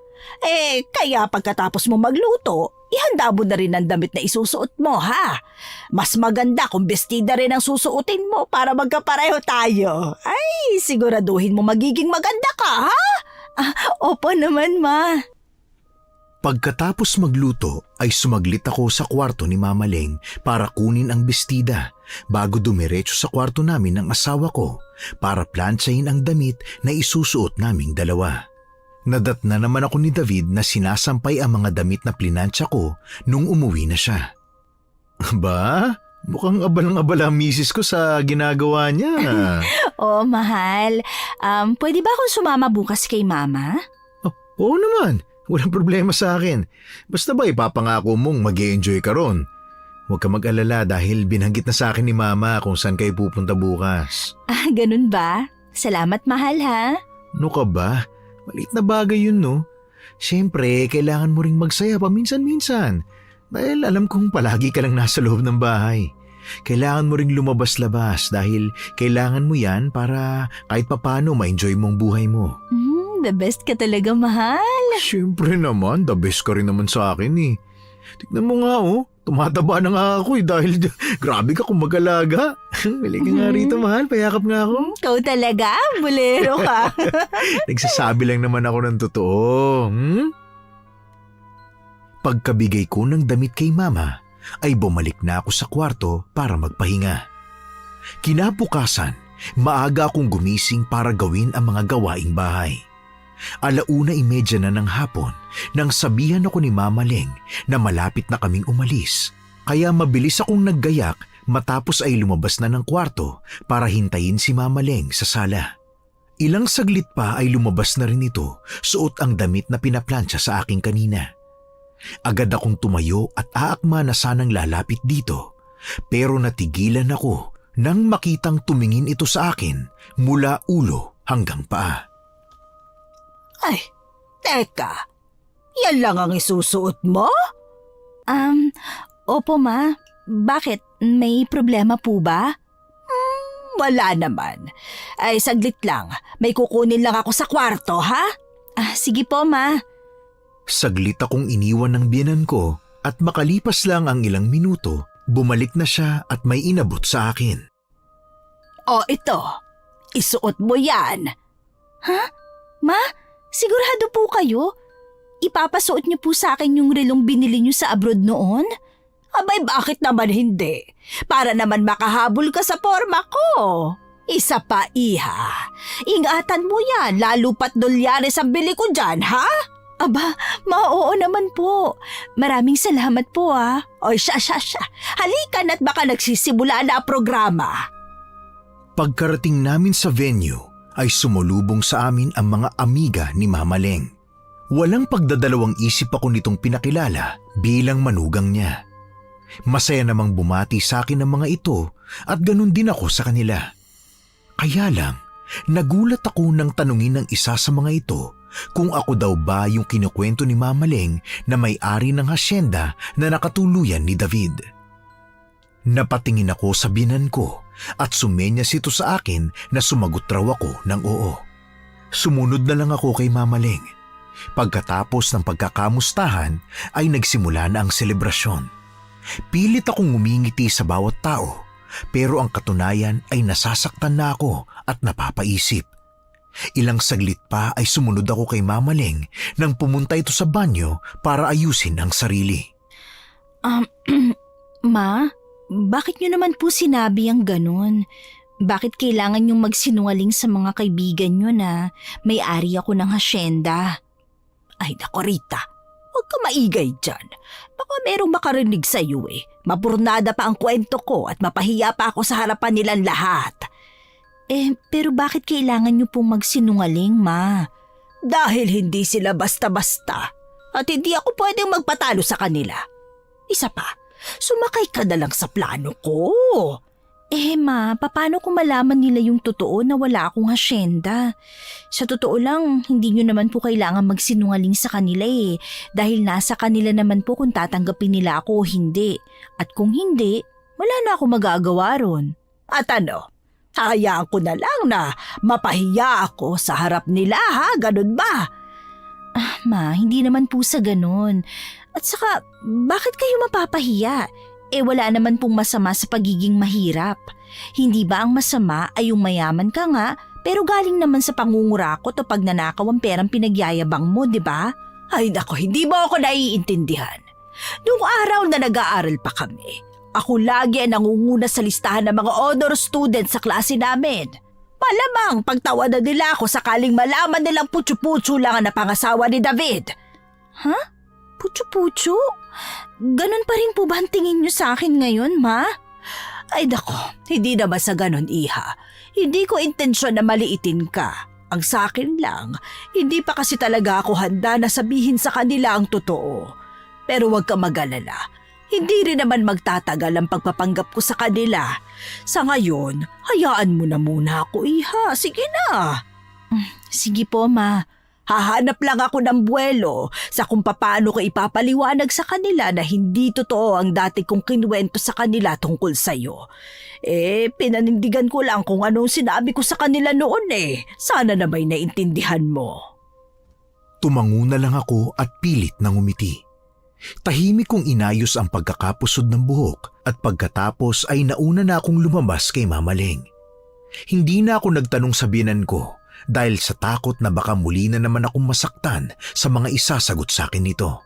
Speaker 3: Kaya pagkatapos mo magluto, ihanda mo na rin ang damit na isusuot mo, ha? Mas maganda kung bestida rin ang susuotin mo para magkapareho tayo. Ay, siguraduhin mo magiging maganda ka, ha?
Speaker 2: Opo naman, Ma.
Speaker 1: Pagkatapos magluto ay sumaglit ako sa kwarto ni Mama Leng para kunin ang bestida bago dumiretso sa kwarto namin ng asawa ko para plantsahin ang damit na isusuot naming dalawa. Nadatna naman ako ni David na sinasampay ang mga damit na plinansya ko nung umuwi na siya. Ba? Mukhang abalang-abala ang misis ko sa ginagawa niya.
Speaker 2: Oo, mahal. Pwede ba akong sumama bukas kay Mama?
Speaker 1: Oo naman. Walang problema sa akin. Basta ba ipapangako mong mag-e-enjoy ka ron? Huwag ka mag-alala dahil binanggit na sa akin ni Mama kung saan kayo pupunta bukas.
Speaker 2: Ganun ba? Salamat, mahal, ha?
Speaker 1: Ano ka ba? Maliit na bagay yun, no? Siyempre, kailangan mo ring magsaya paminsan-minsan. Dahil alam kong palagi ka lang nasa loob ng bahay. Kailangan mo ring lumabas-labas dahil kailangan mo yan para kahit papano ma-enjoy mong buhay mo.
Speaker 2: The best ka talaga, mahal.
Speaker 1: Siyempre naman, the best ka rin naman sa akin eh. Tignan mo nga
Speaker 4: Tumataba na nga ako dahil grabe ka kung mag-alaga. Halika nga rito, mahal. Payakap nga ako.
Speaker 2: Ikaw talaga, bulero ka.
Speaker 1: Nagsasabi lang naman ako ng totoo. Pagkabigay ko ng damit kay mama, ay bumalik na ako sa kwarto para magpahinga. Kinabukasan, maaga akong gumising para gawin ang mga gawaing bahay. 1:30 na ng hapon nang sabihan ako ni Mama Leng na malapit na kaming umalis. Kaya mabilis akong naggayak matapos ay lumabas na ng kwarto para hintayin si Mama Leng sa sala. Ilang saglit pa ay lumabas na rin ito, suot ang damit na pinaplansya sa akin kanina. Agad akong tumayo at aakma na sanang lalapit dito, pero natigilan ako nang makitang tumingin ito sa akin mula ulo hanggang paa.
Speaker 3: Ay, teka. Yan lang ang isusuot mo?
Speaker 2: Opo ma. Bakit? May problema po ba?
Speaker 3: Wala naman. Ay, saglit lang. May kukunin lang ako sa kwarto, ha?
Speaker 2: Sige po ma.
Speaker 1: Saglit akong iniwan ng biyenan ko at makalipas lang ang ilang minuto, bumalik na siya at may inabot sa akin.
Speaker 3: O ito, isuot mo yan.
Speaker 2: Ha? Ma? Sigurado po kayo? Ipapasuot niyo po sa akin yung relong binili niyo sa abroad noon?
Speaker 3: Abay, bakit naman hindi? Para naman makahabol ka sa forma ko. Isa pa, iha. Ingatan mo yan, lalo pat dolyares ang bili ko dyan, ha?
Speaker 2: Aba, oo naman po. Maraming salamat po
Speaker 3: O siya. Halika na't baka nagsisimula na ang programa.
Speaker 1: Pagkarating namin sa venue, ay sumulubong sa amin ang mga amiga ni Mama Leng. Walang pagdadalawang isip ako nitong pinakilala bilang manugang niya. Masaya namang bumati sa akin ang mga ito at ganun din ako sa kanila. Kaya lang, nagulat ako nang tanungin ng isa sa mga ito kung ako daw ba yung kinukwento ni Mama Leng na may-ari ng hasyenda na nakatuluyan ni David. Napatingin ako sa biyenan ko at sumenyas ito sa akin na sumagot raw ako ng oo. Sumunod na lang ako kay Mama Leng. Pagkatapos ng pagkakamustahan ay nagsimula na ang selebrasyon. Pilit akong ngumingiti sa bawat tao, pero ang katunayan ay nasasaktan na ako at napapaisip. Ilang saglit pa ay sumunod ako kay Mama Leng nang pumunta ito sa banyo para ayusin ang sarili.
Speaker 2: Ma? Bakit niyo naman po sinabi ang ganun? Bakit kailangan niyong magsinungaling sa mga kaibigan niyo na may-ari ako ng hasyenda?
Speaker 3: Ay, nako Rita, huwag ka maigay dyan. Baka merong makarinig sa iyo Mapurnada pa ang kwento ko at mapahiya pa ako sa harapan nilang lahat.
Speaker 2: Pero bakit kailangan niyo pong magsinungaling, Ma?
Speaker 3: Dahil hindi sila basta-basta at hindi ako pwedeng magpatalo sa kanila. Isa pa, sumakay ka na lang sa plano ko.
Speaker 2: Ma, paano kung malaman nila yung totoo na wala akong hasyenda? Sa totoo lang, hindi nyo naman po kailangan magsinungaling sa kanila dahil nasa kanila naman po kung tatanggapin nila ako o hindi. At kung hindi, wala na ako magagawa ron.
Speaker 3: At ano, hayaan ko na lang na mapahiya ako sa harap nila, ha? Ganun ba?
Speaker 2: Ma, hindi naman po sa ganun. At saka, bakit kayo mapapahiya? Wala naman pong masama sa pagiging mahirap. Hindi ba ang masama ay yung mayaman ka nga, pero galing naman sa pangungurakot o pagnanakaw ang perang pinagyayabang mo, di ba?
Speaker 3: Ay nako, hindi mo ako naiintindihan. Noong araw na nag-aaral pa kami, ako lagi ang nangunguna sa listahan ng mga honor students sa klase namin. Malamang pagtawa na nila ako sakaling malaman nilang putyo-putyo lang ang napangasawa ni David.
Speaker 2: Ha? Putyo-putyo? Ganon pa rin po ba ang tingin niyo sa akin ngayon, Ma?
Speaker 3: Ay nako, hindi naman sa ganon, iha. Hindi ko intensyon na maliitin ka. Ang sa akin lang, hindi pa kasi talaga ako handa na sabihin sa kanila ang totoo. Pero huwag ka mag-alala. Hindi rin naman magtatagal ang pagpapanggap ko sa kanila. Sa ngayon, hayaan mo na muna ako, iha. Sige na.
Speaker 2: Sige po, Ma.
Speaker 3: Hahanap lang ako ng buwelo sa kung paano ko ipapaliwanag sa kanila na hindi totoo ang dati kong kinuwento sa kanila tungkol sa'yo. Pinanindigan ko lang kung anong sinabi ko sa kanila noon Sana na may naintindihan mo.
Speaker 1: Tumango na lang ako at pilit nang umiti. Tahimik kong inayos ang pagkakapusod ng buhok at pagkatapos ay nauna na akong lumabas kay Mama Leng. Hindi na ako nagtanong sa biyenan ko dahil sa takot na baka muli na naman akong masaktan sa mga isasagot sa akin nito.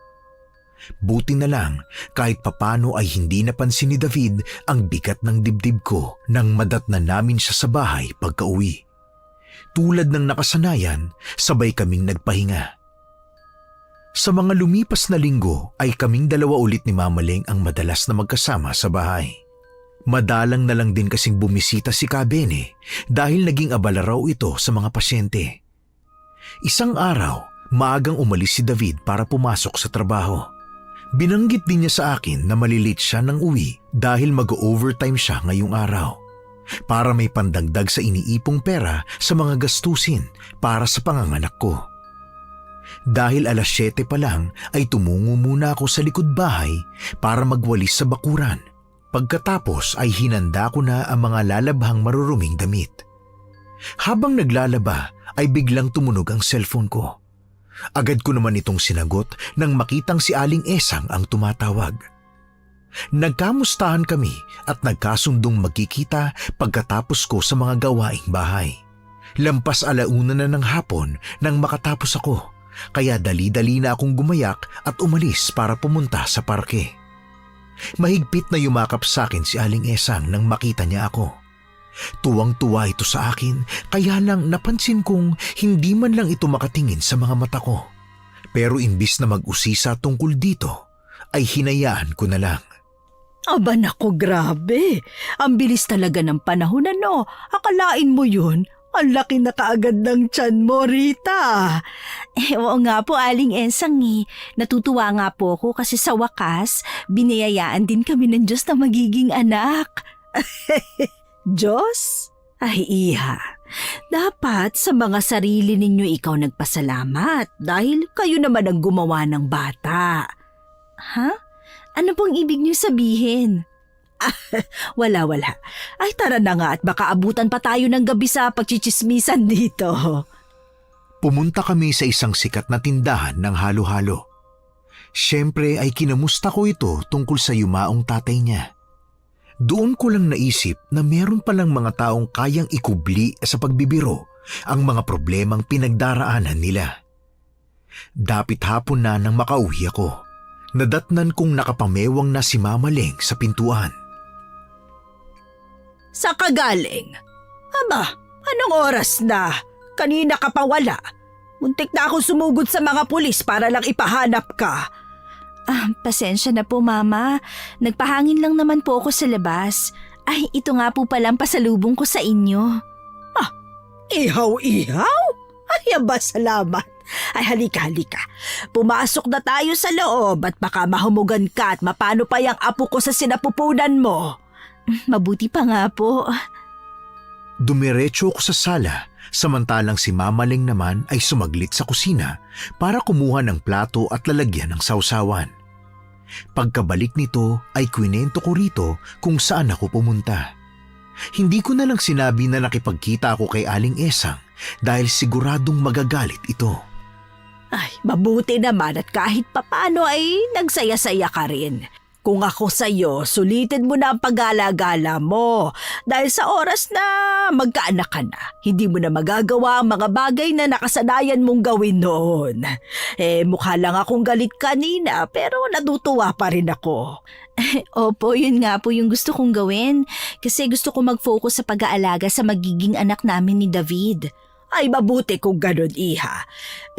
Speaker 1: Buti na lang kahit papano ay hindi napansin ni David ang bigat ng dibdib ko nang madatnan namin siya sa bahay pagka-uwi. Tulad ng nakasanayan, sabay kaming nagpahinga. Sa mga lumipas na linggo ay kaming dalawa ulit ni Mama Leng ang madalas na magkasama sa bahay. Madalang na lang din kasing bumisita si Ka Bene dahil naging abala raw ito sa mga pasyente. Isang araw, maagang umalis si David para pumasok sa trabaho. Binanggit din niya sa akin na malilate siya ng uwi dahil mag-overtime siya ngayong araw para may pandagdag sa iniipong pera sa mga gastusin para sa panganganak ko. Dahil alas 7 pa lang ay tumungo muna ako sa likod bahay para magwalis sa bakuran. Pagkatapos ay hinanda ko na ang mga lalabhang maruruming damit. Habang naglalaba ay biglang tumunog ang cellphone ko. Agad ko naman itong sinagot nang makitang si Aling Esang ang tumatawag. Nagkamustahan kami at nagkasundong magkikita pagkatapos ko sa mga gawaing bahay. Lampas 1:00 na ng hapon nang makatapos ako. Kaya dali-dali na akong gumayak at umalis para pumunta sa parke. Mahigpit na yumakap sa akin si Aling Esang nang makita niya ako. Tuwang-tuwa ito sa akin kaya lang napansin kong hindi man lang ito makatingin sa mga mata ko. Pero imbis na mag-usisa tungkol dito, ay hinayaan ko na lang.
Speaker 3: Aba nako, grabe. Ang bilis talaga ng panahon ano. Akalain mo yun? Ang laki na kaagad ng tiyan mo, Rita.
Speaker 2: Oo nga po, Aling Esang eh. Natutuwa nga po ako kasi sa wakas, biniyayaan din kami ng Diyos na magiging anak.
Speaker 3: Diyos? Ay, Iha. Dapat sa mga sarili ninyo ikaw nagpasalamat dahil kayo naman ang gumawa ng bata.
Speaker 2: Ha? Ano pong ibig niyo sabihin?
Speaker 3: Wala. Ay tara na nga at baka abutan pa tayo ng gabi sa pagchichismisan dito.
Speaker 1: Pumunta kami sa isang sikat na tindahan ng halo-halo. Siyempre ay kinamusta ko ito tungkol sa yumaong tatay niya. Doon ko lang naisip na meron palang mga taong kayang ikubli sa pagbibiro ang mga problemang pinagdaraanan nila. Dapit hapon na nang makauwi ako. Nadatnan kong nakapamewang na si Mama Leng sa pintuan.
Speaker 3: Sa kagaling? Aba, anong oras na? Kanina ka pa wala. Muntik na akong sumugod sa mga pulis para lang ipahanap ka.
Speaker 2: Pasensya na po, Mama. Nagpahangin lang naman po ako sa labas. Ay, ito nga po palang pasalubong ko sa inyo.
Speaker 3: Ihaw? Ay, aba, salamat. Ay, halika. Pumasok na tayo sa loob at baka mahumugan ka at mapano pa yung apo ko sa sinapupunan mo.
Speaker 2: Mabuti pa nga po.
Speaker 1: Dumiretso ako sa sala, samantalang si Mama Leng naman ay sumaglit sa kusina para kumuha ng plato at lalagyan ng sausawan. Pagkabalik nito ay kwinento ko rito kung saan ako pumunta. Hindi ko na lang sinabi na nakipagkita ako kay Aling Esang dahil siguradong magagalit ito.
Speaker 3: Ay, mabuti naman at kahit papano ay nagsaya-saya ka rin. Kung ako sa'yo, sulitin mo na ang pag-alagala mo dahil sa oras na magkaanak ka na, hindi mo na magagawa ang mga bagay na nakasanayan mong gawin noon. Mukha lang akong galit kanina pero natutuwa pa rin ako.
Speaker 2: Opo, yun nga po yung gusto kong gawin kasi gusto ko mag-focus sa pag-aalaga sa magiging anak namin ni David.
Speaker 3: Ay mabuti kung ganun, Iha.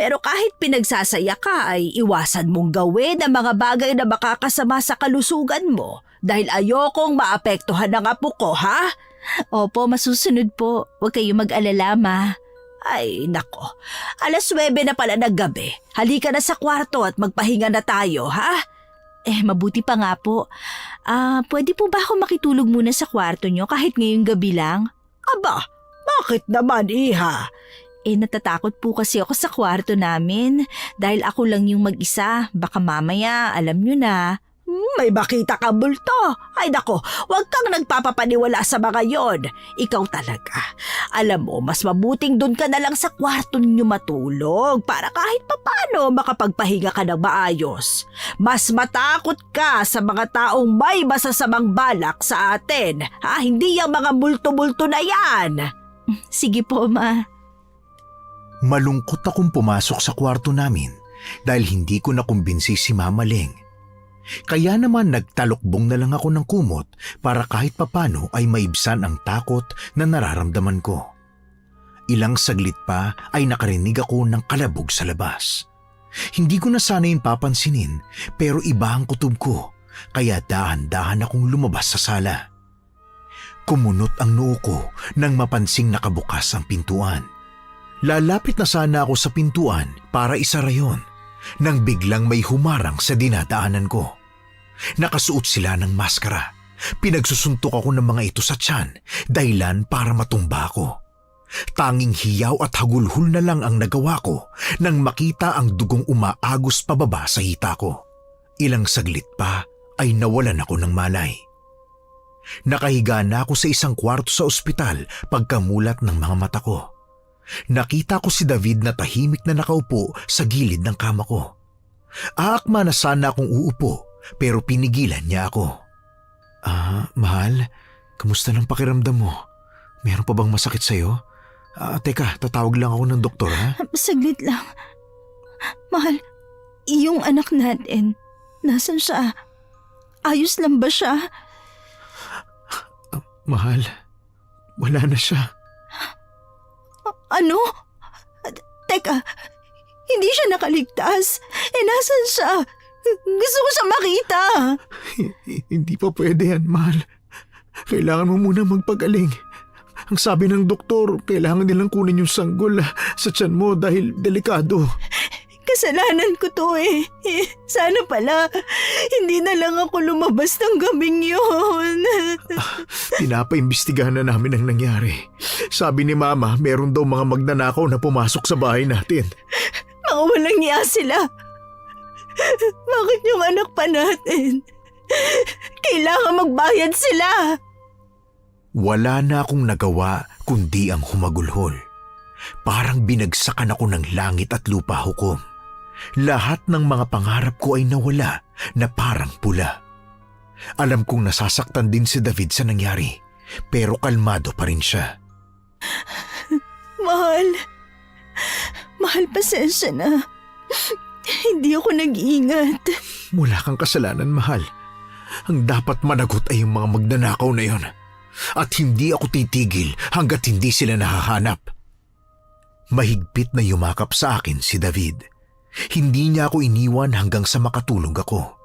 Speaker 3: Pero kahit pinagsasaya ka ay iwasan mong gawin ang mga bagay na makakasama sa kalusugan mo dahil ayokong maapektuhan ang apo ko, ha?
Speaker 2: Opo, masusunod po. Huwag kayo mag-alala, Ma.
Speaker 3: Ay, nako. 9:00 na pala ng gabi. Halika na sa kwarto at magpahinga na tayo, ha?
Speaker 2: Mabuti pa nga po. Pwede po ba ako makitulog muna sa kwarto nyo kahit ngayong gabi lang?
Speaker 3: Aba, bakit naman, Iha?
Speaker 2: Natatakot po kasi ako sa kwarto namin dahil ako lang yung mag-isa. Baka mamaya, alam nyo na.
Speaker 3: May makita ka bulto. Ay nako, huwag kang nagpapapaniwala sa mga yon. Ikaw talaga. Alam mo, mas mabuting doon ka na lang sa kwarto ninyo matulog para kahit papano makapagpahinga ka ng maayos. Mas matakot ka sa mga taong may masasamang balak sa atin. Hindi yung mga multo-multo na yan.
Speaker 2: Sige po, Ma.
Speaker 1: Malungkot akong pumasok sa kwarto namin dahil hindi ko nakumbinsi si Mama Leng. Kaya naman nagtalokbong na lang ako ng kumot para kahit papano ay maibsan ang takot na nararamdaman ko. Ilang saglit pa ay nakarinig ako ng kalabog sa labas. Hindi ko na sana yung papansinin pero iba ang kutob ko kaya dahan-dahan akong lumabas sa sala. Kumunot ang noo ko nang mapansing nakabukas ang pintuan. Lalapit na sana ako sa pintuan para isara yon nang biglang may humarang sa dinadaanan ko. Nakasuot sila ng maskara. Pinagsusuntok ako ng mga ito sa tiyan, dahilan para matumba ako. Tanging hiyaw at hagulhol na lang ang nagawa ko nang makita ang dugong umaagos pababa sa hita ko. Ilang saglit pa ay nawalan ako ng malay. Nakahiga na ako sa isang kwarto sa ospital pagkamulat ng mga mata ko. Nakita ko si David na tahimik na nakaupo sa gilid ng kama ko. Aakma na sana akong uupo pero pinigilan niya ako. Mahal, kamusta ng pakiramdam mo? Meron pa bang masakit sa'yo? Teka, tatawag lang ako ng doktor, ha?
Speaker 2: Saglit lang. Mahal, iyong anak natin, nasan siya? Ayos lang ba siya?
Speaker 1: Mahal, wala na siya.
Speaker 2: Ano? Teka, hindi siya nakaligtas. Nasan siya? Gusto ko siya makita.
Speaker 1: Hindi pa pwede yan, mahal. Kailangan mo muna magpagaling. Ang sabi ng doktor, kailangan nilang kunin yung sanggol sa tiyan mo dahil delikado.
Speaker 2: Kasalanan ko to eh. Sana pala, hindi na lang ako lumabas ng gabing yun.
Speaker 1: Pinapaimbestigahan na namin ang nangyari. Sabi ni Mama, meron daw mga magnanakaw na pumasok sa bahay natin.
Speaker 2: Mga walang iya sila. Bakit yung anak pa natin? Kailangan magbayad sila.
Speaker 1: Wala na akong nagawa kundi ang humagulhol. Parang binagsakan ako ng langit at lupa hukom. Lahat ng mga pangarap ko ay nawala na parang pula. Alam kong nasasaktan din si David sa nangyari, pero kalmado pa rin siya.
Speaker 2: Mahal, pasensya na. Hindi ako nag-iingat.
Speaker 1: Wala kang kasalanan, mahal. Ang dapat managot ay yung mga magnanakaw na yon. At hindi ako titigil hanggat hindi sila nahahanap. Mahigpit na yumakap sa akin si David. Hindi niya ako iniwan hanggang sa makatulog ako.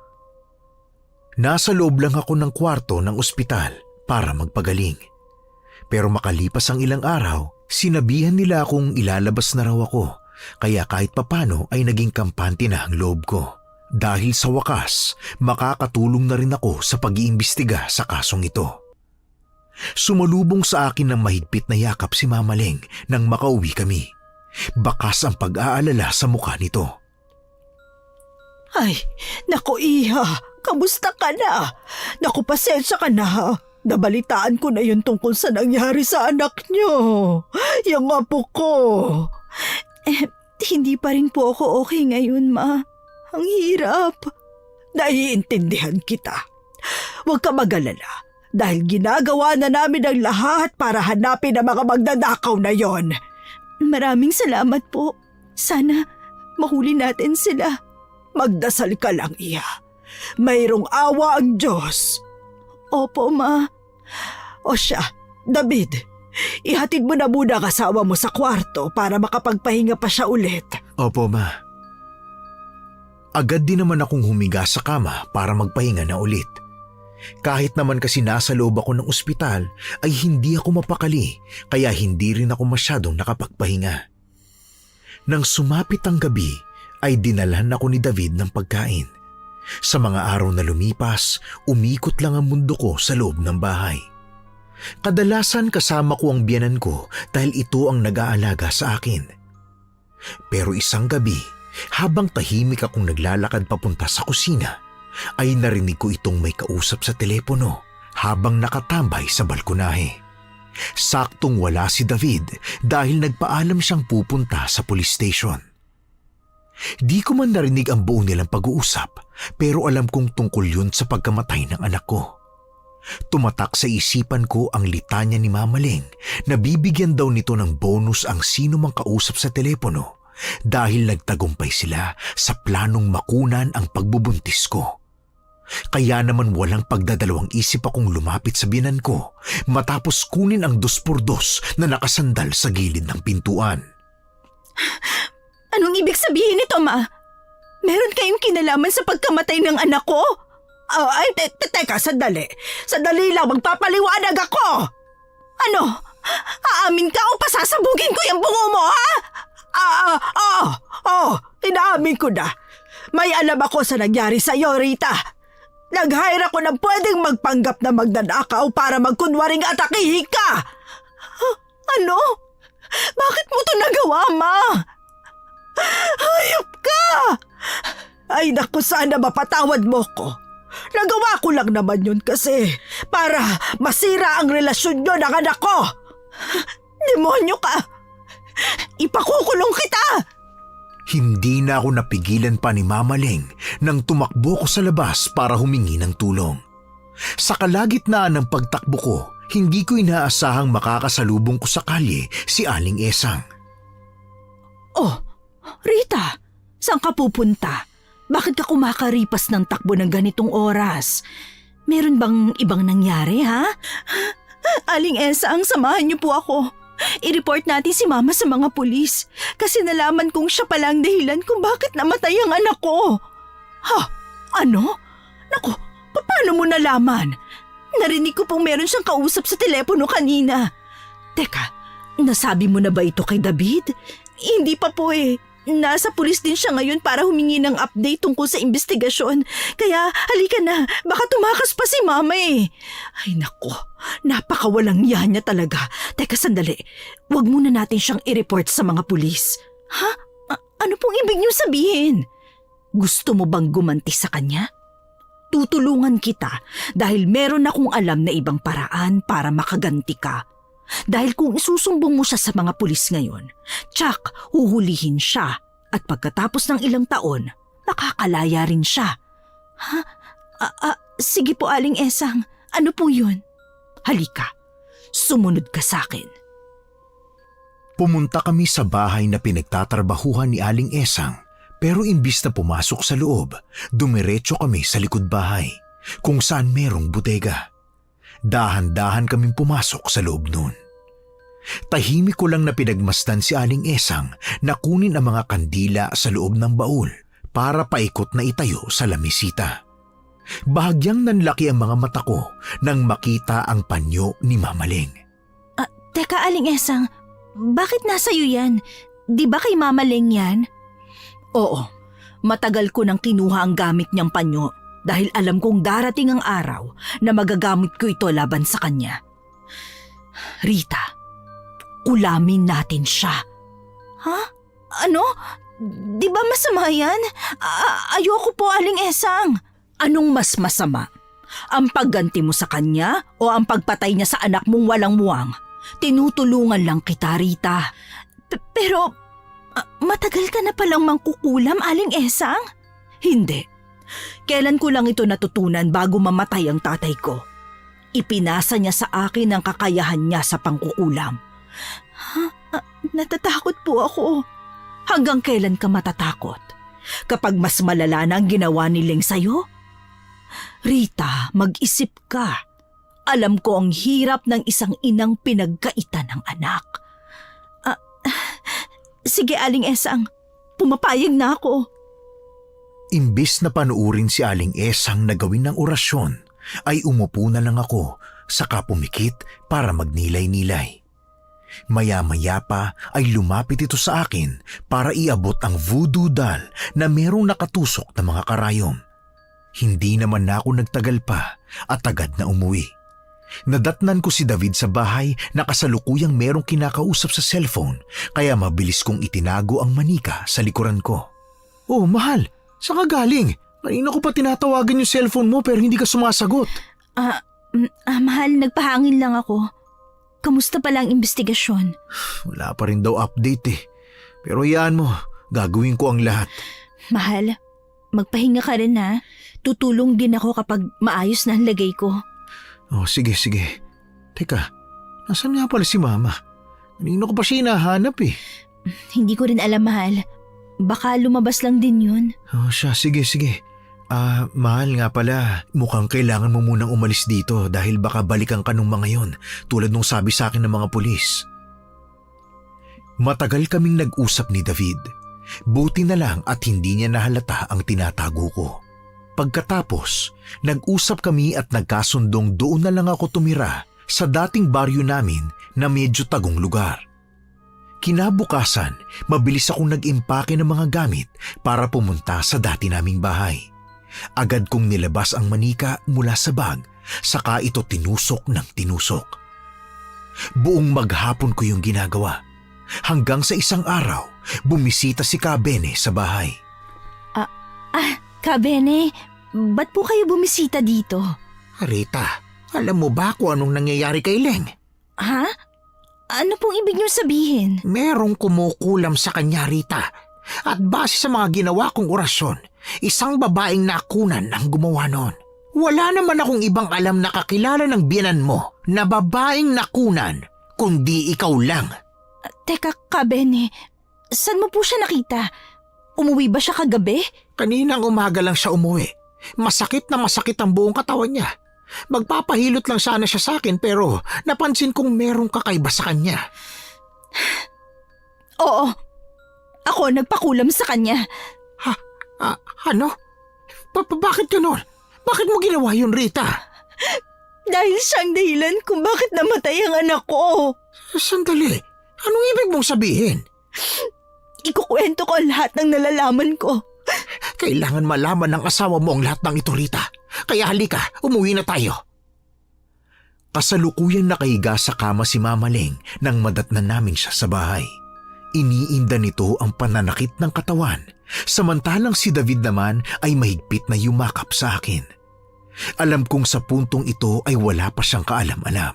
Speaker 1: Nasa loob lang ako ng kwarto ng ospital para magpagaling. Pero makalipas ang ilang araw, sinabihan nila akong ilalabas na raw ako. Kaya kahit papano ay naging kampante na ang loob ko. Dahil sa wakas, makakatulong na rin ako sa pag-iimbestiga sa kasong ito. Sumalubong sa akin ng mahigpit na yakap si Mama Leng nang makauwi kami. Bakas ang pag-aalala sa mukha nito.
Speaker 3: Ay, naku Iha, kamusta ka na? Naku, pasensya ka na ha. Nabalitaan ko na yun tungkol sa nangyari sa anak niyo. Yung apo ko.
Speaker 2: Hindi pa rin po ako okay ngayon, Ma. Ang hirap.
Speaker 3: Naiintindihan kita. Huwag ka mag-alala dahil ginagawa na namin ang lahat para hanapin ang mga magnanakaw na yon.
Speaker 2: Maraming salamat po. Sana mahuli natin sila.
Speaker 3: Magdasal ka lang, Iha. Mayroong awa ang Diyos.
Speaker 2: Opo, Ma.
Speaker 3: O siya, David, ihatid mo na muna ang asawa mo sa kwarto para makapagpahinga pa siya ulit.
Speaker 1: Opo, Ma. Agad din naman akong humiga sa kama para magpahinga na ulit. Kahit naman kasi nasa loob ako ng ospital ay hindi ako mapakali kaya hindi rin ako masyadong nakapagpahinga. Nang sumapit ang gabi ay dinalhan ako ni David ng pagkain. Sa mga araw na lumipas, umikot lang ang mundo ko sa loob ng bahay. Kadalasan kasama ko ang biyanan ko dahil ito ang nag-aalaga sa akin. Pero isang gabi, habang tahimik akong naglalakad papunta sa kusina, ay narinig ko itong may kausap sa telepono habang nakatambay sa balkonahe. Saktong wala si David dahil nagpaalam siyang pupunta sa police station. Di ko man narinig ang buong nilang pag-uusap pero alam kong tungkol yun sa pagkamatay ng anak ko. Tumatak sa isipan ko ang litanya ni Mama Leng na bibigyan daw nito ng bonus ang sino mang kausap sa telepono dahil nagtagumpay sila sa planong makunan ang pagbubuntis ko. Kaya naman walang pagdadalawang isip akong lumapit sa biyenan ko matapos kunin ang 2x2 na nakasandal sa gilid ng pintuan.
Speaker 2: Anong ibig sabihin nito, Ma? Meron kayong kinalaman sa pagkamatay ng anak ko?
Speaker 3: Teka, sandali. Sandali lang, magpapaliwanag ako.
Speaker 2: Ano? Aamin ka o pasasabugin ko yung bungo mo, ha?
Speaker 3: Inaamin ko na. May alam ako sa nangyari sa'yo, Rita. Nag-hire ako ng pwedeng magpanggap na magnanakaw para magkunwaring atakihin ka.
Speaker 2: Ano? Bakit mo to nagawa, Ma?
Speaker 3: Hayop ka! Ay naku, sana mapatawad mo ko. Nagawa ko lang naman yun kasi para masira ang relasyon nyo ng anak ko.
Speaker 2: Demonyo ka! Ipakukulong kita!
Speaker 1: Hindi na ako napigilan pa ni Mama Leng nang tumakbo ko sa labas para humingi ng tulong. Sa kalagitnaan ng pagtakbo ko, hindi ko inaasahang makakasalubong ko sa kalye si Aling Esang.
Speaker 2: Oh, Rita, saan ka pupunta? Bakit ka kumakaripas ng takbo ng ganitong oras? Meron bang ibang nangyari, ha? Aling Esang, samahan niyo po ako. I-report natin si Mama sa mga pulis kasi nalaman kong siya pala ang dahilan kung bakit namatay ang anak ko. Ha? Ano? Naku, paano mo nalaman? Narinig ko pong meron siyang kausap sa telepono kanina. Teka, nasabi mo na ba ito kay David? Hindi pa po eh. Nasa pulis din siya ngayon para humingi ng update tungkol sa investigasyon. Kaya halika na, baka tumakas pa si Mama eh. Ay nako, napakawalang yan niya talaga. Teka sandali, wag muna natin siyang i-report sa mga pulis. Ha? Ano pong ibig niyo sabihin? Gusto mo bang gumanti sa kanya? Tutulungan kita dahil meron akong alam na ibang paraan para makaganti ka. Dahil kung isusumbong mo siya sa mga pulis ngayon, tsak, huhulihin siya at pagkatapos ng ilang taon, makakalaya rin siya. Ha? Sige po, Aling Esang. Ano po yun? Halika, sumunod ka sa akin.
Speaker 1: Pumunta kami sa bahay na pinagtatrabahuhan ni Aling Esang pero imbis na pumasok sa loob, dumiretso kami sa likod bahay kung saan merong bodega. Dahan-dahan kaming pumasok sa loob nun. Tahimik ko lang na pinagmasdan si Aling Esang na kunin ang mga kandila sa loob ng baul para paikot na itayo sa lamisita. Bahagyang nanlaki ang mga mata ko nang makita ang panyo ni Mama Leng.
Speaker 2: Teka, Aling Esang, bakit nasa iyo yan? Di ba kay Mama Leng yan? Oo, matagal ko nang kinuha ang gamit niyang panyo. Dahil alam kong darating ang araw na magagamit ko ito laban sa kanya. Rita, ulamin natin siya. Ha? Ano? Di ba masama yan? Ayoko po, Aling Esang. Anong mas masama? Ang pagganti mo sa kanya o ang pagpatay niya sa anak mong walang muwang? Tinutulungan lang kita, Rita. Pero matagal ka na palang mangkukulam, Aling Esang? Hindi. Kailan ko lang ito natutunan bago mamatay ang tatay ko. Ipinasa niya sa akin ang kakayahan niya sa pangkukulam. Natatakot po ako. Hanggang kailan ka matatakot? Kapag mas malala na ang ginawa ni Leng sa'yo? Rita, mag-isip ka. Alam ko ang hirap ng isang inang pinagkaitan ng anak. Sige, Aling Esang. Pumapayag na ako.
Speaker 1: Imbis na panuurin si Aling Esang na gawin ng orasyon, ay umupo na lang ako saka pumikit para magnilay-nilay. Maya-maya pa ay lumapit ito sa akin para iabot ang voodoo doll na merong nakatusok na mga karayom. Hindi naman na ako nagtagal pa at agad na umuwi. Nadatnan ko si David sa bahay na kasalukuyang merong kinakausap sa cellphone kaya mabilis kong itinago ang manika sa likuran ko. Oh, mahal! Saan ka galing?
Speaker 4: Kanina ko pa tinatawagan yung cellphone mo pero hindi ka sumasagot.
Speaker 2: Mahal, nagpahangin lang ako. Kamusta pala ang investigasyon?
Speaker 4: Wala pa rin daw update eh. Pero yan mo, gagawin ko ang lahat.
Speaker 2: Mahal, magpahinga ka rin ha. Tutulong din ako kapag maayos na ang lagay ko.
Speaker 4: Oh, sige. Teka, nasan nga pala si Mama? Kanina ko pa siya hinahanap eh.
Speaker 2: Hindi ko rin alam, mahal. Baka lumabas lang din yun.
Speaker 4: Oh, siya, sige. Mahal nga pala, mukhang kailangan mo munang umalis dito dahil baka balikan ka nung mga yon tulad nung sabi sa akin ng mga pulis. Matagal kaming nag-usap ni David. Buti na lang at hindi niya nahalata ang tinatago ko. Pagkatapos, nag-usap kami at nagkasundong doon na lang ako tumira sa dating baryo namin na medyo tagong lugar. Kinabukasan, mabilis akong nag-impake ng mga gamit para pumunta sa dati naming bahay. Agad kong nilabas ang manika mula sa bag, saka ito tinusok ng tinusok. Buong maghapon ko yung ginagawa. Hanggang sa isang araw, bumisita si Kabene sa bahay.
Speaker 2: Kabene, ba't po kayo bumisita dito?
Speaker 4: Rita, alam mo ba kung anong nangyayari kay Leng?
Speaker 2: Ha? Ano pong ibig niyo sabihin?
Speaker 4: Merong kumukulam sa kanya, Rita. At base sa mga ginawa kong orasyon, isang babaeng nakunan ang gumawa noon. Wala naman akong ibang alam na kakilala ng biyenan mo na babaeng nakunan, kundi ikaw lang.
Speaker 2: Teka, Kabene, saan mo po siya nakita? Umuwi ba siya kagabi?
Speaker 4: Kaninang umaga lang siya umuwi. Masakit na masakit ang buong katawan niya. Magpapahilot lang sana siya sa akin pero napansin kong merong kakaiba sa kanya.
Speaker 2: Oo, ako nagpakulam sa kanya.
Speaker 4: Ano? Bakit ganon? Bakit mo ginawa yun, Rita?
Speaker 2: Dahil siyang dahilan kung bakit namatay ang anak ko.
Speaker 4: Sandali, anong ibig mong sabihin?
Speaker 2: Ikukwento ko ang lahat ng nalalaman ko.
Speaker 4: Kailangan malaman ng asawa mo ang lahat ng ito, Rita. Kaya halika, umuwi na tayo. Kasalukuyang nakahiga sa kama si Mama Leng nang madatnan namin siya sa bahay. Iniinda nito ang pananakit ng katawan, samantalang si David naman ay mahigpit na yumakap sa akin. Alam kong sa puntong ito ay wala pa siyang kaalam-alam.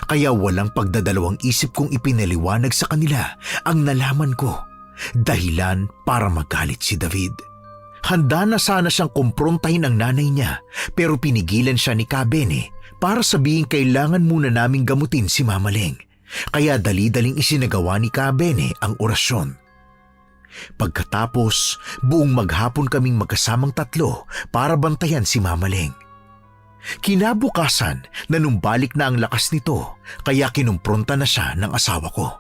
Speaker 4: Kaya walang pagdadalawang isip kong ipinaliwanag sa kanila ang nalaman ko, dahilan para magalit si David. Handa na sana siyang kumprontahin ang nanay niya pero pinigilan siya ni Kabene para sabihin kailangan muna naming gamutin si Mama Leng. Kaya dali-daling isinagawa ni Kabene ang orasyon. Pagkatapos, buong maghapon kaming magkasamang tatlo para bantayan si Mama Leng. Kinabukasan, nanumbalik na ang lakas nito kaya kinumpronta na siya ng asawa ko.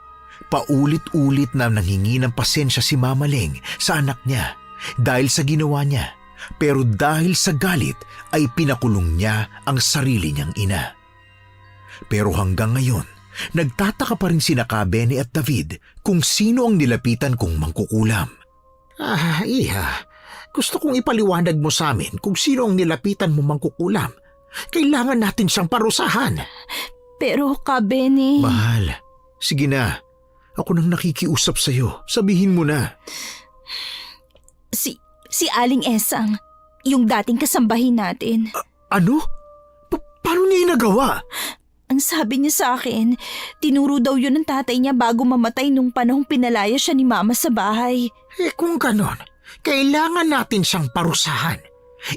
Speaker 4: Paulit-ulit na nanghingi ng pasensya si Mama Leng sa anak niya dahil sa ginawa niya, pero dahil sa galit ay pinakulong niya ang sarili niyang ina. Pero hanggang ngayon, nagtataka pa rin sina Kabene at David kung sino ang nilapitan kong mangkukulam. Iha, gusto kong ipaliwanag mo sa amin kung sino ang nilapitan mo mangkukulam. Kailangan natin siyang parusahan.
Speaker 2: Pero Kabene...
Speaker 4: Mahal, sige na. Ako nang nakikiusap sa'yo. Sabihin mo na.
Speaker 2: Si Aling Esang, yung dating kasambahin natin.
Speaker 4: Ano? Paano niya nagawa?
Speaker 2: Ang sabi niya sa akin, tinuro daw yun ng tatay niya bago mamatay nung panahong pinalaya siya ni Mama sa bahay.
Speaker 4: Kung ganon, kailangan natin siyang parusahan.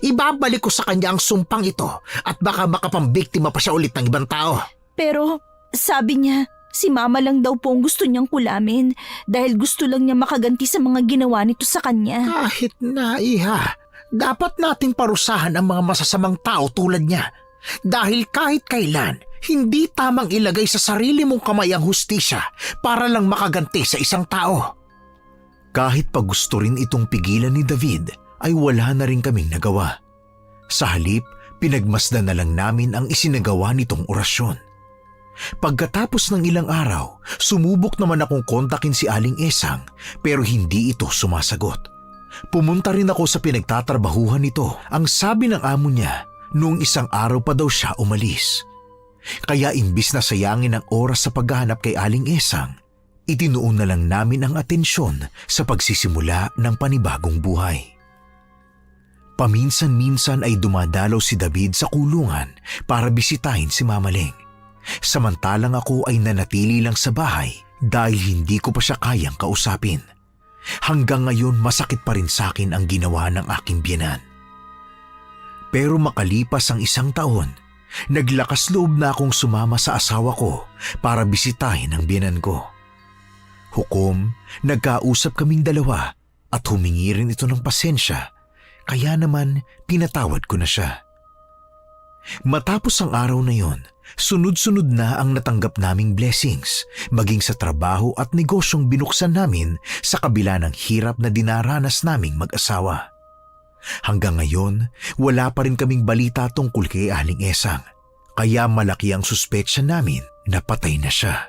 Speaker 4: Ibabalik ko sa kanya ang sumpang ito at baka makapambiktima pa siya ulit ng ibang tao.
Speaker 2: Pero sabi niya, si Mama lang daw po ang gusto niyang kulamin dahil gusto lang niya makaganti sa mga ginawa nito sa kanya.
Speaker 4: Kahit na, Iha, dapat nating parusahan ang mga masasamang tao tulad niya. Dahil kahit kailan, hindi tamang ilagay sa sarili mong kamay ang hustisya para lang makaganti sa isang tao. Kahit pa gusto rin itong pigilan ni David, ay wala na rin kaming nagawa. Sa halip, pinagmasdan na lang namin ang isinagawa nitong orasyon. Pagkatapos ng ilang araw, sumubok naman akong kontakin si Aling Esang pero hindi ito sumasagot. Pumunta rin ako sa pinagtatrabahuhan nito. Ang sabi ng amo niya, noong isang araw pa daw siya umalis. Kaya imbis na sayangin ang oras sa paghahanap kay Aling Esang, itinuon na lang namin ang atensyon sa pagsisimula ng panibagong buhay.
Speaker 1: Paminsan-minsan ay dumadalaw si David sa kulungan para bisitahin si Mama Ling. Samantalang ako ay nanatili lang sa bahay dahil hindi ko pa siya kayang kausapin. Hanggang ngayon masakit pa rin sa akin ang ginawa ng aking biyenan. Pero makalipas ang 1 taon, naglakas loob na akong sumama sa asawa ko para bisitahin ang biyenan ko. Hukom, nagkausap kaming dalawa at humingi rin ito ng pasensya, kaya naman pinatawad ko na siya. Matapos ang araw na yon, sunod-sunod na ang natanggap naming blessings, maging sa trabaho at negosyong binuksan namin sa kabila ng hirap na dinaranas naming mag-asawa. Hanggang ngayon, wala pa rin kaming balita tungkol kay Aling Esang, kaya malaki ang suspetsya namin na patay na siya.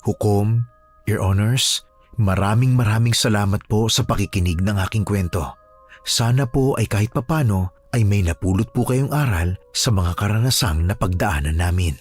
Speaker 1: Hukom, Your Honors, maraming salamat po sa pakikinig ng aking kwento. Sana po ay kahit papano ay may napulot po kayong aral sa mga karanasang napagdaanan namin.